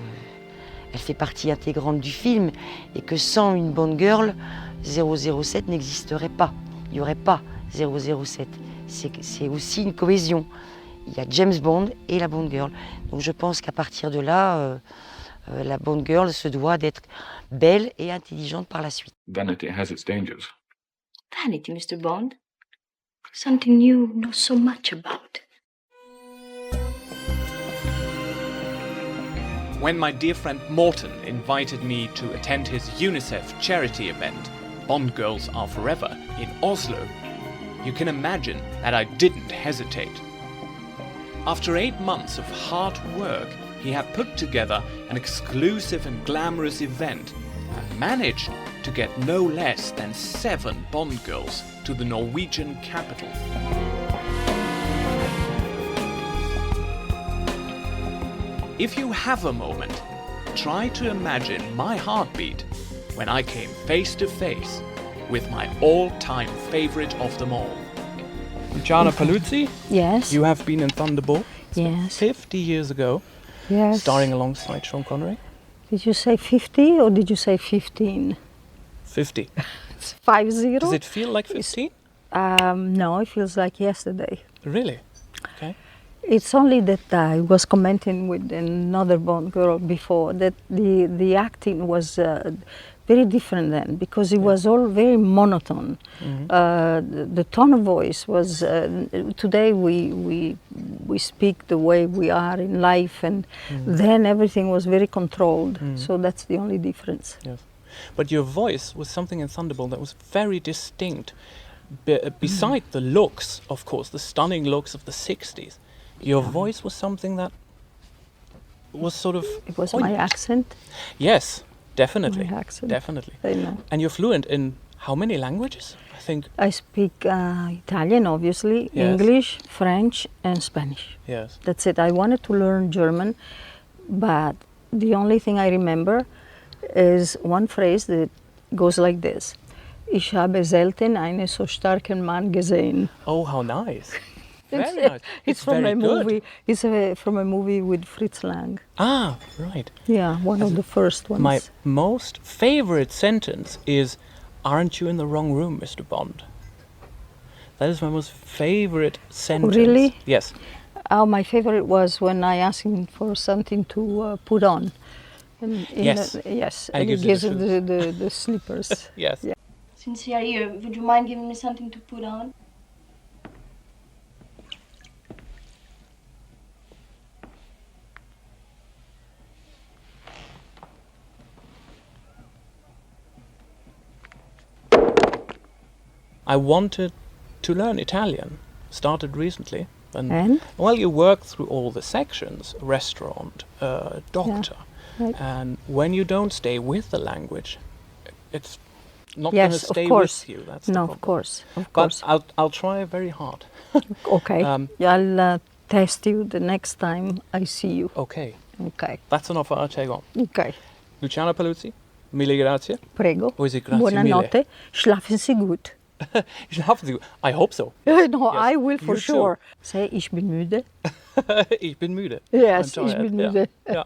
fait partie intégrante du film et que sans une Bond girl, 007 n'existerait pas. Il n'y aurait pas 007. C'est aussi une cohésion. Il y a James Bond et la Bond girl. Donc je pense qu'à partir de là, la Bond girl se doit d'être belle et intelligente par la suite. Vanity has its dangers. Vanity, Mr. Bond. Something you know so much about. When my dear friend Morten invited me to attend his UNICEF charity event, Bond Girls Are Forever, in Oslo, you can imagine that I didn't hesitate. After 8 months of hard work, he had put together an exclusive and glamorous event and managed to get no less than 7 Bond girls to the Norwegian capital. If you have a moment, try to imagine my heartbeat when I came face to face with my all-time favorite of them all. Luciana Paluzzi? Yes. You have been in Thunderball? Yes. 50 years ago. Yes. Starring alongside Sean Connery? Did you say 50 or did you say 15? 50. It's 50. Does it feel like 15? No, it feels like yesterday. Really? Okay. It's only that I was commenting with another Bond girl before that the acting was very different then, because it was all very monotone. Mm-hmm. The tone of voice was today we speak the way we are in life, and then everything was very controlled. So that's the only difference. Yes, but your voice was something in Thunderball that was very distinct. Beside the looks, of course, the stunning looks of the 60s, your voice was something that was sort of... It was my accent. Yes, definitely. My accent. Definitely. I know. And you're fluent in how many languages? I think... I speak Italian, obviously, yes. English, French, and Spanish. Yes. That's it. I wanted to learn German, but the only thing I remember is one phrase that goes like this. Ich habe selten einen so starken Mann gesehen. Oh, how nice. Very nice. It's from very a good. movie. It's from a movie with Fritz Lang. Ah, right. Yeah, one of the first ones. My most favorite sentence is, "Aren't you in the wrong room, Mr. Bond?" That is my most favorite sentence. Really? Yes. Oh, my favorite was when I asked him for something to put on. Yes. Yes. And And he gives him the slippers. Yes. Yeah. Since you're here, would you mind giving me something to put on? I wanted to learn Italian. Started recently. And? Well, you work through all the sections, restaurant, doctor. Yeah, right. And when you don't stay with the language, it's not going to stay with you. That's the problem. Of course. But I'll try very hard. Okay. I'll test you the next time I see you. Okay. Okay. That's an offer I'll take on. Okay. Luciana Paluzzi, mille grazie. Prego. Grazie Buonanotte. mille. Schlafen Sie gut. Schlafen Sie gut. I hope so. No, Yes, I will for you sure. Say, ich bin müde. Ich bin müde. Yes, I'm ich tired. bin müde. Yeah.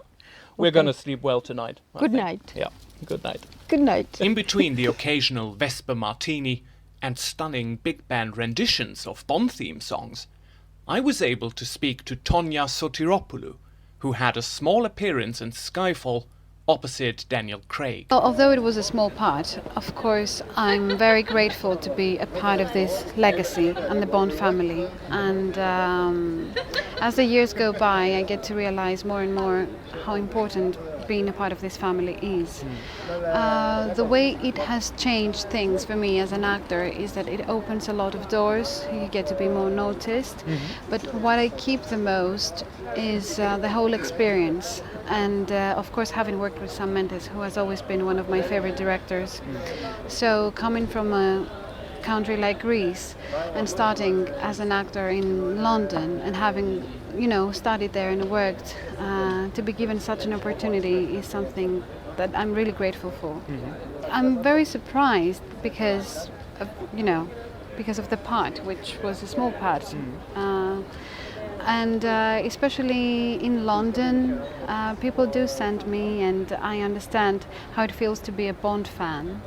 We're going to sleep well tonight. I Good think. night. Yeah. Good night. Good night. In between the occasional Vesper Martini and stunning big band renditions of Bond theme songs, I was able to speak to Tonya Sotiropoulou, who had a small appearance in Skyfall opposite Daniel Craig. Although it was a small part, of course, I'm very grateful to be a part of this legacy and the Bond family. And as the years go by, I get to realize more and more how important being a part of this family is. The way it has changed things for me as an actor is that it opens a lot of doors. You get to be more noticed. But what I keep the most is the whole experience. And of course, having worked with Sam Mendes, who has always been one of my favorite directors. So coming from a country like Greece and starting as an actor in London and having, studied there and worked, to be given such an opportunity is something that I'm really grateful for. I'm very surprised because of the part, which was a small part. And especially in London, people do send me, and I understand how it feels to be a Bond fan.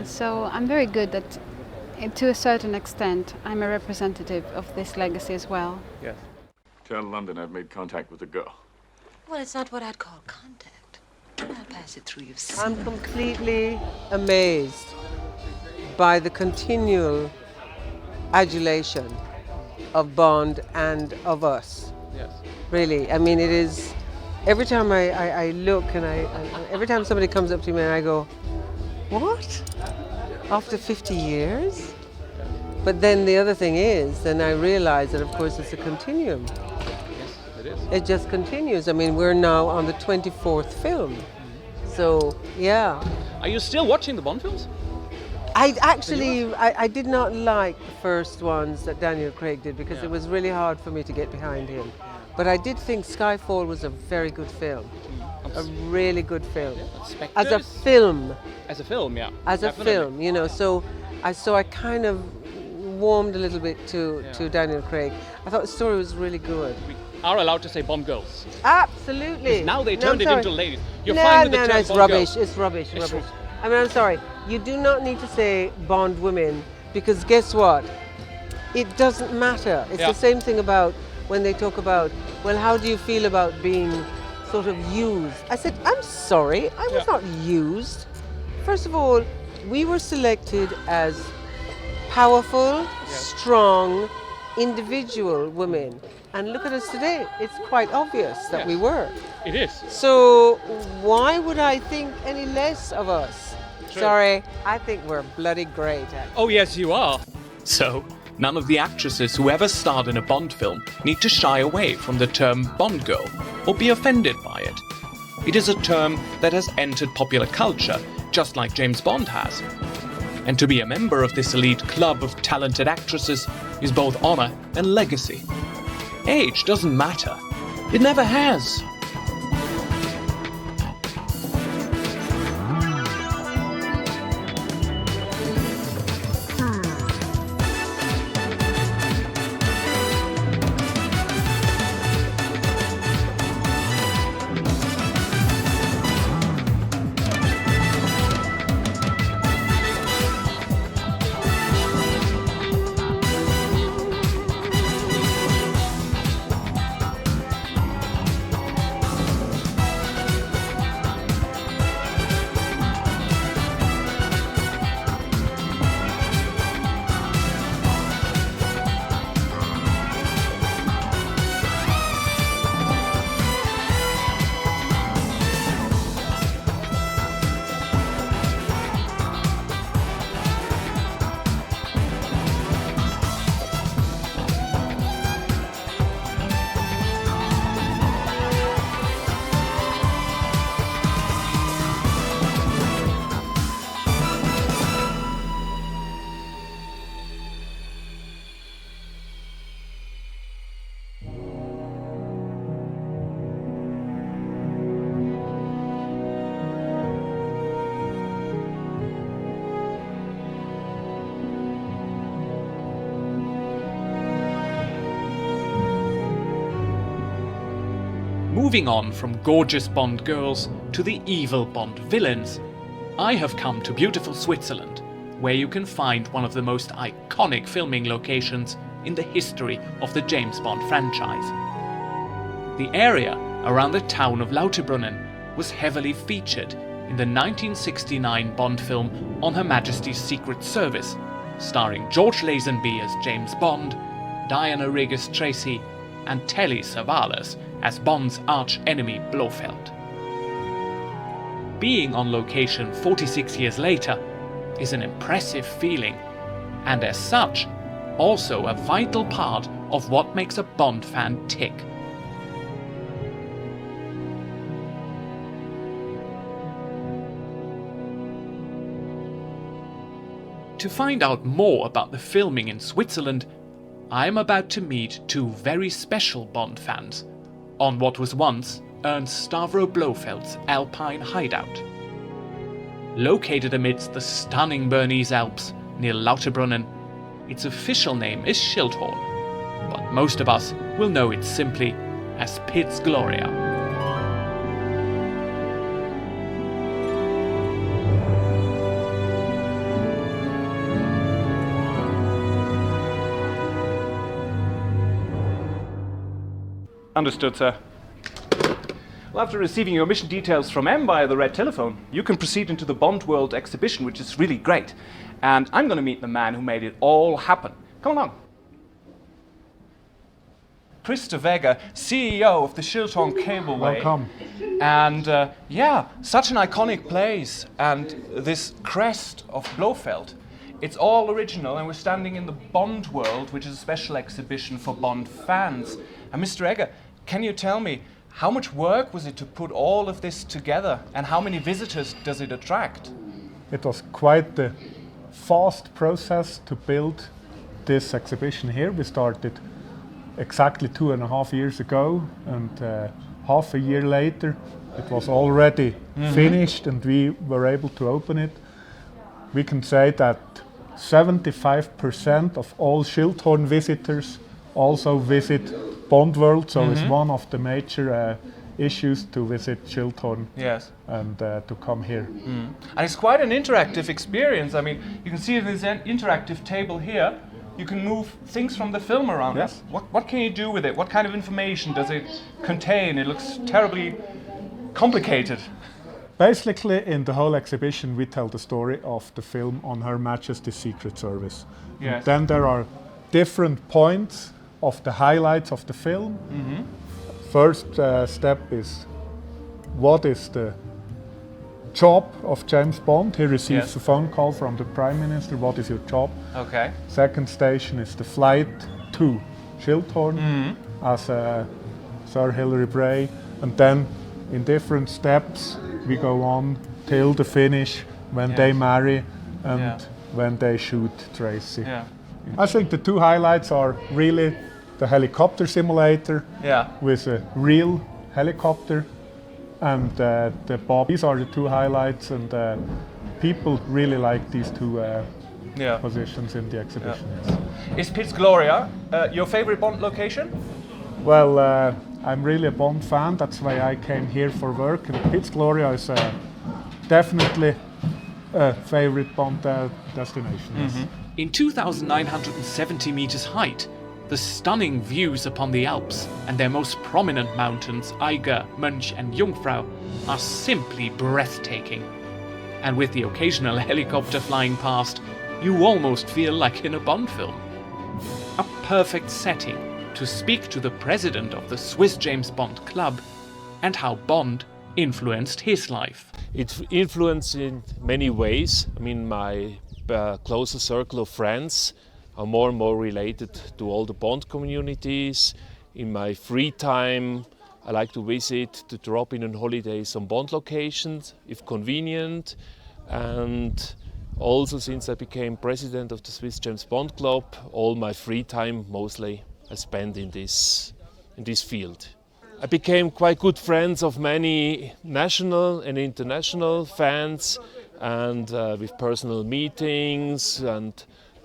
So I'm very good that, to a certain extent, I'm a representative of this legacy as well. Yes. Tell London I've made contact with the girl. Well, it's not what I'd call contact. I'll pass it through. You've seen I'm it. completely amazed by the continual adulation of Bond and of us. Yes. Really, I mean, it is. Every time I look and every time somebody comes up to me and I go, what? After 50 years? But then the other thing is, then I realize that of course it's a continuum. Yes, it is. It just continues. I mean, we're now on the 24th film. So, yeah. Are you still watching the Bond films? I did not like the first ones that Daniel Craig did because it was really hard for me to get behind him. But I did think Skyfall was a very good film. A really good film. As a film. As a film, yeah. As a film, so I kind of warmed a little bit to Daniel Craig. I thought the story was really good. We are allowed to say Bond girls. Absolutely. Now they turned it into ladies. You're no, fine with the term it's Bond rubbish. girl. It's rubbish. I mean, I'm sorry. You do not need to say Bond women because guess what? It doesn't matter. It's the same thing about when they talk about, well, how do you feel about being sort of used? I said, I'm sorry, I was not used. First of all, we were selected as powerful, strong, individual women. And look at us today. It's quite obvious that we were. It is. So why would I think any less of us? True. Sorry, I think we're bloody great. Oh, yes, you are. So, none of the actresses who ever starred in a Bond film need to shy away from the term Bond girl or be offended by it. It is a term that has entered popular culture, just like James Bond has. And to be a member of this elite club of talented actresses is both honor and legacy. Age doesn't matter. It never has. Moving on from gorgeous Bond girls to the evil Bond villains, I have come to beautiful Switzerland, where you can find one of the most iconic filming locations in the history of the James Bond franchise. The area around the town of Lauterbrunnen was heavily featured in the 1969 Bond film On Her Majesty's Secret Service, starring George Lazenby as James Bond, Diana Rigg as Tracy, and Telly Savalas as Bond's arch-enemy Blofeld. Being on location 46 years later is an impressive feeling, and as such, also a vital part of what makes a Bond fan tick. To find out more about the filming in Switzerland, I am about to meet two very special Bond fans on what was once Ernst Stavro Blofeld's Alpine hideout. Located amidst the stunning Bernese Alps near Lauterbrunnen, its official name is Schildhorn, but most of us will know it simply as Piz Gloria. Understood, sir. Well, after receiving your mission details from M via the red telephone, you can proceed into the Bond World exhibition, which is really great. And I'm going to meet the man who made it all happen. Come along. Christer Weger, CEO of the Schildhorn Cableway. Welcome. And yeah, such an iconic place. And this crest of Blofeld, it's all original, and we're standing in the Bond World, which is a special exhibition for Bond fans. And Mr. Egger, can you tell me, how much work was it to put all of this together, and how many visitors does it attract? It was quite a fast process to build this exhibition here. We started exactly 2.5 years ago, and half a year later it was already finished and we were able to open it. We can say that 75% of all Schildhorn visitors also visit Bond World, so it's one of the major issues to visit Schildhorn. Yes. And to come here. And it's quite an interactive experience. I mean, you can see this interactive table here. You can move things from the film around. Yes. What can you do with it? What kind of information does it contain? It looks terribly complicated. Basically, in the whole exhibition, we tell the story of the film On Her Majesty's Secret Service. Yes. And then there are different points of the highlights of the film. First step is, what is the job of James Bond? He receives a phone call from the Prime Minister. What is your job? Okay. Second station is the flight to Schildhorn as Sir Hilary Bray. And then in different steps we go on till the finish, when they marry and when they shoot Tracy. I think the two highlights are really the helicopter simulator with a real helicopter and the Bob. These are the two highlights, and people really like these two positions in the exhibition. Is Piz Gloria your favorite Bond location? Well, I'm really a Bond fan, that's why I came here for work, and Piz Gloria is definitely a favorite Bond destination. Yes. In 2,970 meters height, the stunning views upon the Alps and their most prominent mountains, Eiger, Mönch and Jungfrau, are simply breathtaking. And with the occasional helicopter flying past, you almost feel like in a Bond film. A perfect setting to speak to the president of the Swiss James Bond Club and how Bond influenced his life. It influenced in many ways. I mean, my closer circle of friends are more and more related to all the Bond communities. In my free time, I like to visit, to drop in on holidays on Bond locations, if convenient. And also, since I became president of the Swiss James Bond Club, all my free time mostly I spend in this field. I became quite good friends of many national and international fans, and with personal meetings, and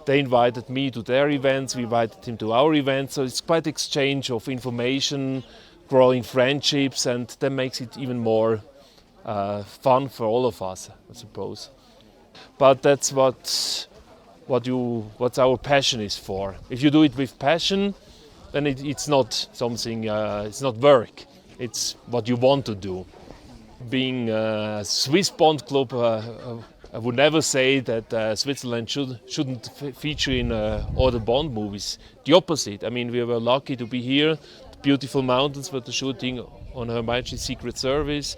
they invited me to their events, we invited him to our events, so it's quite exchange of information, growing friendships, and that makes it even more fun for all of us, I suppose. But that's what our passion is for. If you do it with passion, then it's not something, it's not work. It's what you want to do. Being a Swiss Bond club, I would never say that Switzerland shouldn't feature in all the Bond movies. The opposite. I mean, we were lucky to be here. The beautiful mountains for the shooting on Her Majesty's Secret Service,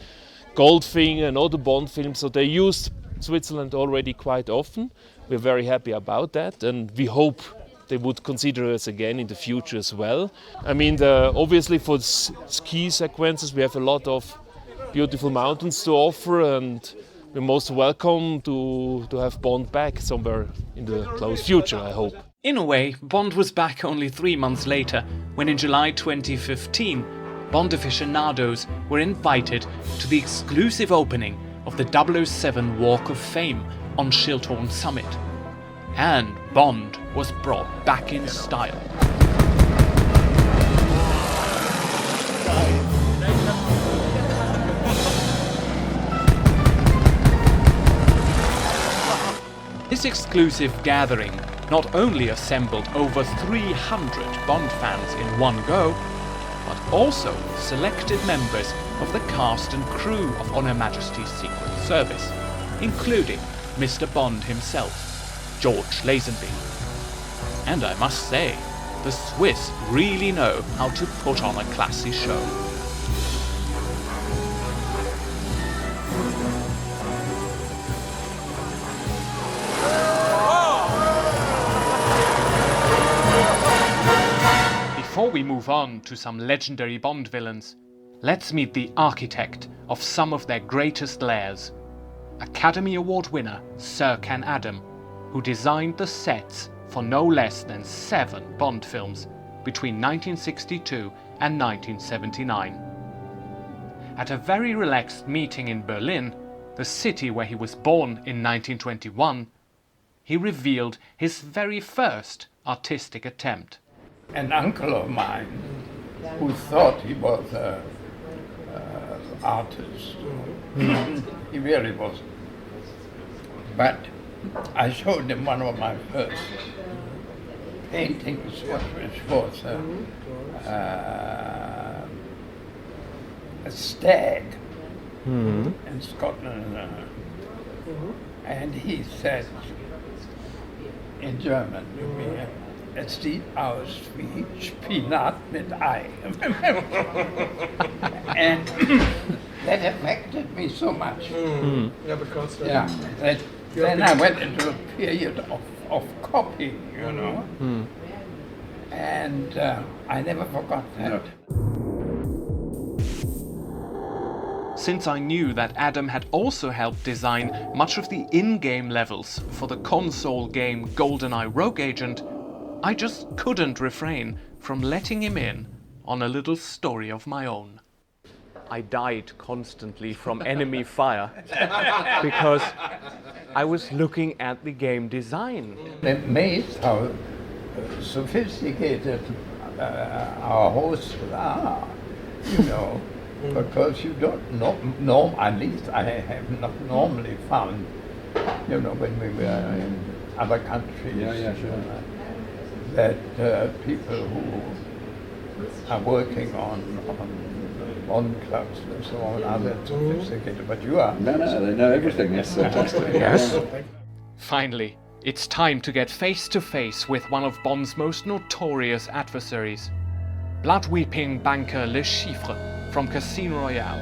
Goldfinger and all the Bond films. So they used Switzerland already quite often. We're very happy about that, and we hope they would consider us again in the future as well. I mean, obviously for ski sequences we have a lot of beautiful mountains to offer, and we're most welcome to have Bond back somewhere in the close future, I hope. In a way, Bond was back only 3 months later, when in July 2015, Bond aficionados were invited to the exclusive opening of the 007 Walk of Fame on Schildhorn Summit. And Bond was brought back in style. This exclusive gathering not only assembled over 300 Bond fans in one go, but also selected members of the cast and crew of On Her Majesty's Secret Service, including Mr. Bond himself, George Lazenby. And I must say, the Swiss really know how to put on a classy show. Before we move on to some legendary Bond villains, let's meet the architect of some of their greatest lairs, Academy Award winner Sir Ken Adam, who designed the sets for no less than 7 Bond films between 1962 and 1979. At a very relaxed meeting in Berlin, the city where he was born in 1921, he revealed his very first artistic attempt. An uncle of mine who thought he was an artist. He really wasn't. But I showed him one of my first paintings, which was a stag in Scotland. And he said in German to me, "Es sieht aus wie Spinat mit Ei." And that affected me so much. Yeah, because then I went into a period of copying, you know, and I never forgot that. Since I knew that Adam had also helped design much of the in-game levels for the console game GoldenEye Rogue Agent, I just couldn't refrain from letting him in on a little story of my own. I died constantly from enemy fire because I was looking at the game design. Amazed how sophisticated our hosts are, you know, because you don't know, at least I have not normally found, you know, when we were in other countries, that people who are working on Bond clubs and so on are that sophisticated, but you are. No, they know everything, that's fantastic. Yes. Finally, it's time to get face to face with one of Bond's most notorious adversaries, blood-weeping banker Le Chiffre from Casino Royale.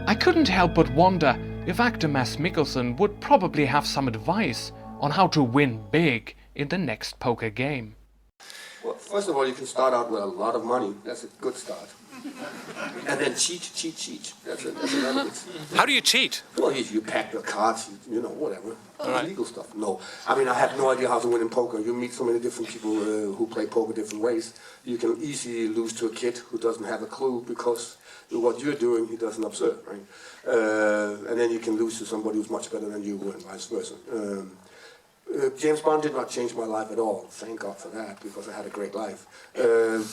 I couldn't help but wonder if actor Mads Mikkelsen would probably have some advice on how to win big in the next poker game. Well, first of all, you can start out with a lot of money. That's a good start. And then cheat. That's another good start. How do you cheat? Well, you pack your cards, you know, whatever. All right. Legal stuff. No. I mean, I have no idea how to win in poker. You meet so many different people who play poker different ways. You can easily lose to a kid who doesn't have a clue because what you're doing, he doesn't observe, right? And then you can lose to somebody who's much better than you and vice versa. James Bond did not change my life at all. Thank God for that, because I had a great life.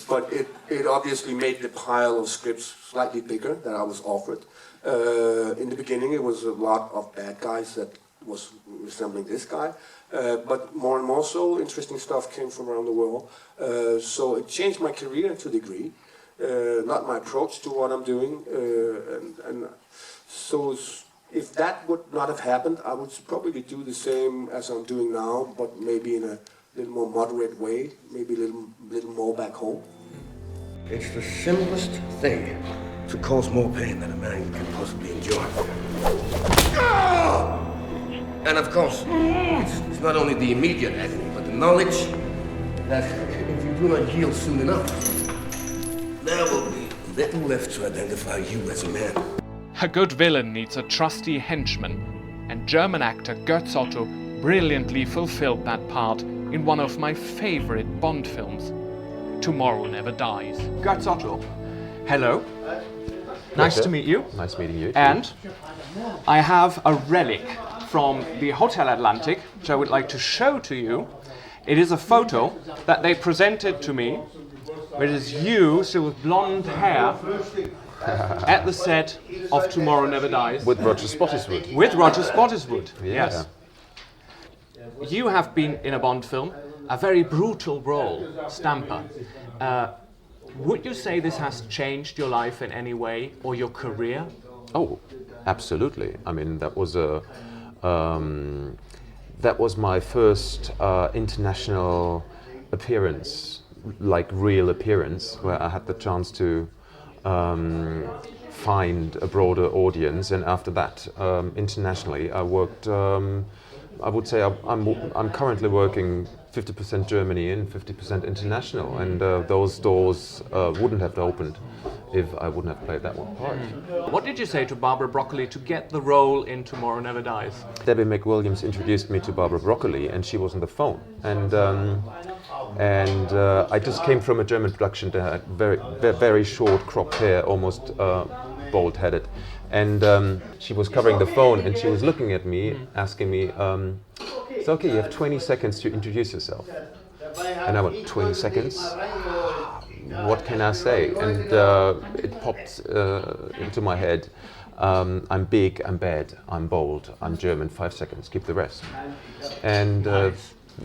But it obviously made the pile of scripts slightly bigger that I was offered. In the beginning, it was a lot of bad guys that was resembling this guy. But more and more so, interesting stuff came from around the world. So it changed my career to a degree, not my approach to what I'm doing. And so if that would not have happened, I would probably do the same as I'm doing now, but maybe in a little more moderate way, maybe a little more back home. It's the simplest thing to cause more pain than a man can possibly enjoy. And of course, it's not only the immediate agony, but the knowledge that if you do not heal soon enough, there will be little left to identify you as a man. A good villain needs a trusty henchman, and German actor Götz Otto brilliantly fulfilled that part in one of my favorite Bond films, Tomorrow Never Dies. Götz Otto, hello. Nice to meet you. Nice meeting you too. And I have a relic from the Hotel Atlantic, which I would like to show to you. It is a photo that they presented to me, which is you, still with blonde hair, at the set of Tomorrow Never Dies. With Roger Spottiswoode. With Roger Spottiswoode, Yeah. yes. You have been in a Bond film, a very brutal role, Stamper. Would you say this has changed your life in any way, or your career? Oh, absolutely. I mean, that was my first international appearance, like real appearance, where I had the chance to find a broader audience, and after that, internationally, I worked. I would say I'm currently working 50% Germany and 50% international, and those doors wouldn't have opened if I wouldn't have played that one part. What did you say to Barbara Broccoli to get the role in Tomorrow Never Dies? Debbie McWilliams introduced me to Barbara Broccoli, and she was on the phone, and I just came from a German production that had very short cropped hair, almost bald-headed, and she was covering the phone, and she was looking at me, asking me, "So okay, you have 20 seconds to introduce yourself." And I went, 20 seconds? What can I say? And it popped into my head. I'm big, I'm bad, I'm bold, I'm German, 5 seconds, keep the rest. And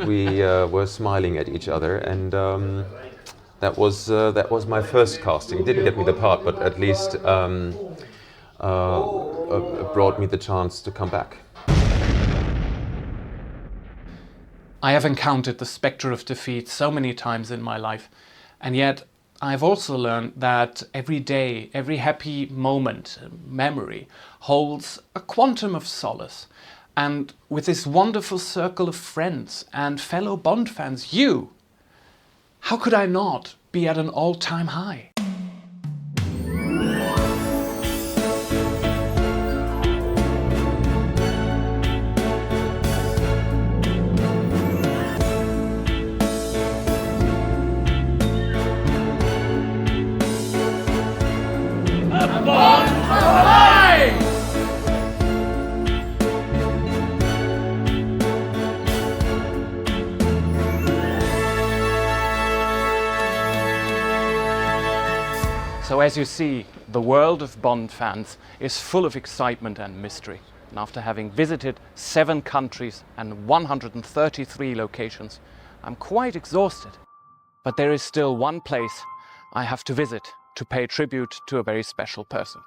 we were smiling at each other, and that was my first casting. Didn't get me the part, but at least brought me the chance to come back. I have encountered the spectre of defeat so many times in my life, and yet I've also learned that every day, every happy moment, memory, holds a quantum of solace. And with this wonderful circle of friends and fellow Bond fans, you, how could I not be at an all-time high? So as you see, the world of Bond fans is full of excitement and mystery. And after having visited 7 countries and 133 locations, I'm quite exhausted. But there is still one place I have to visit to pay tribute to a very special person.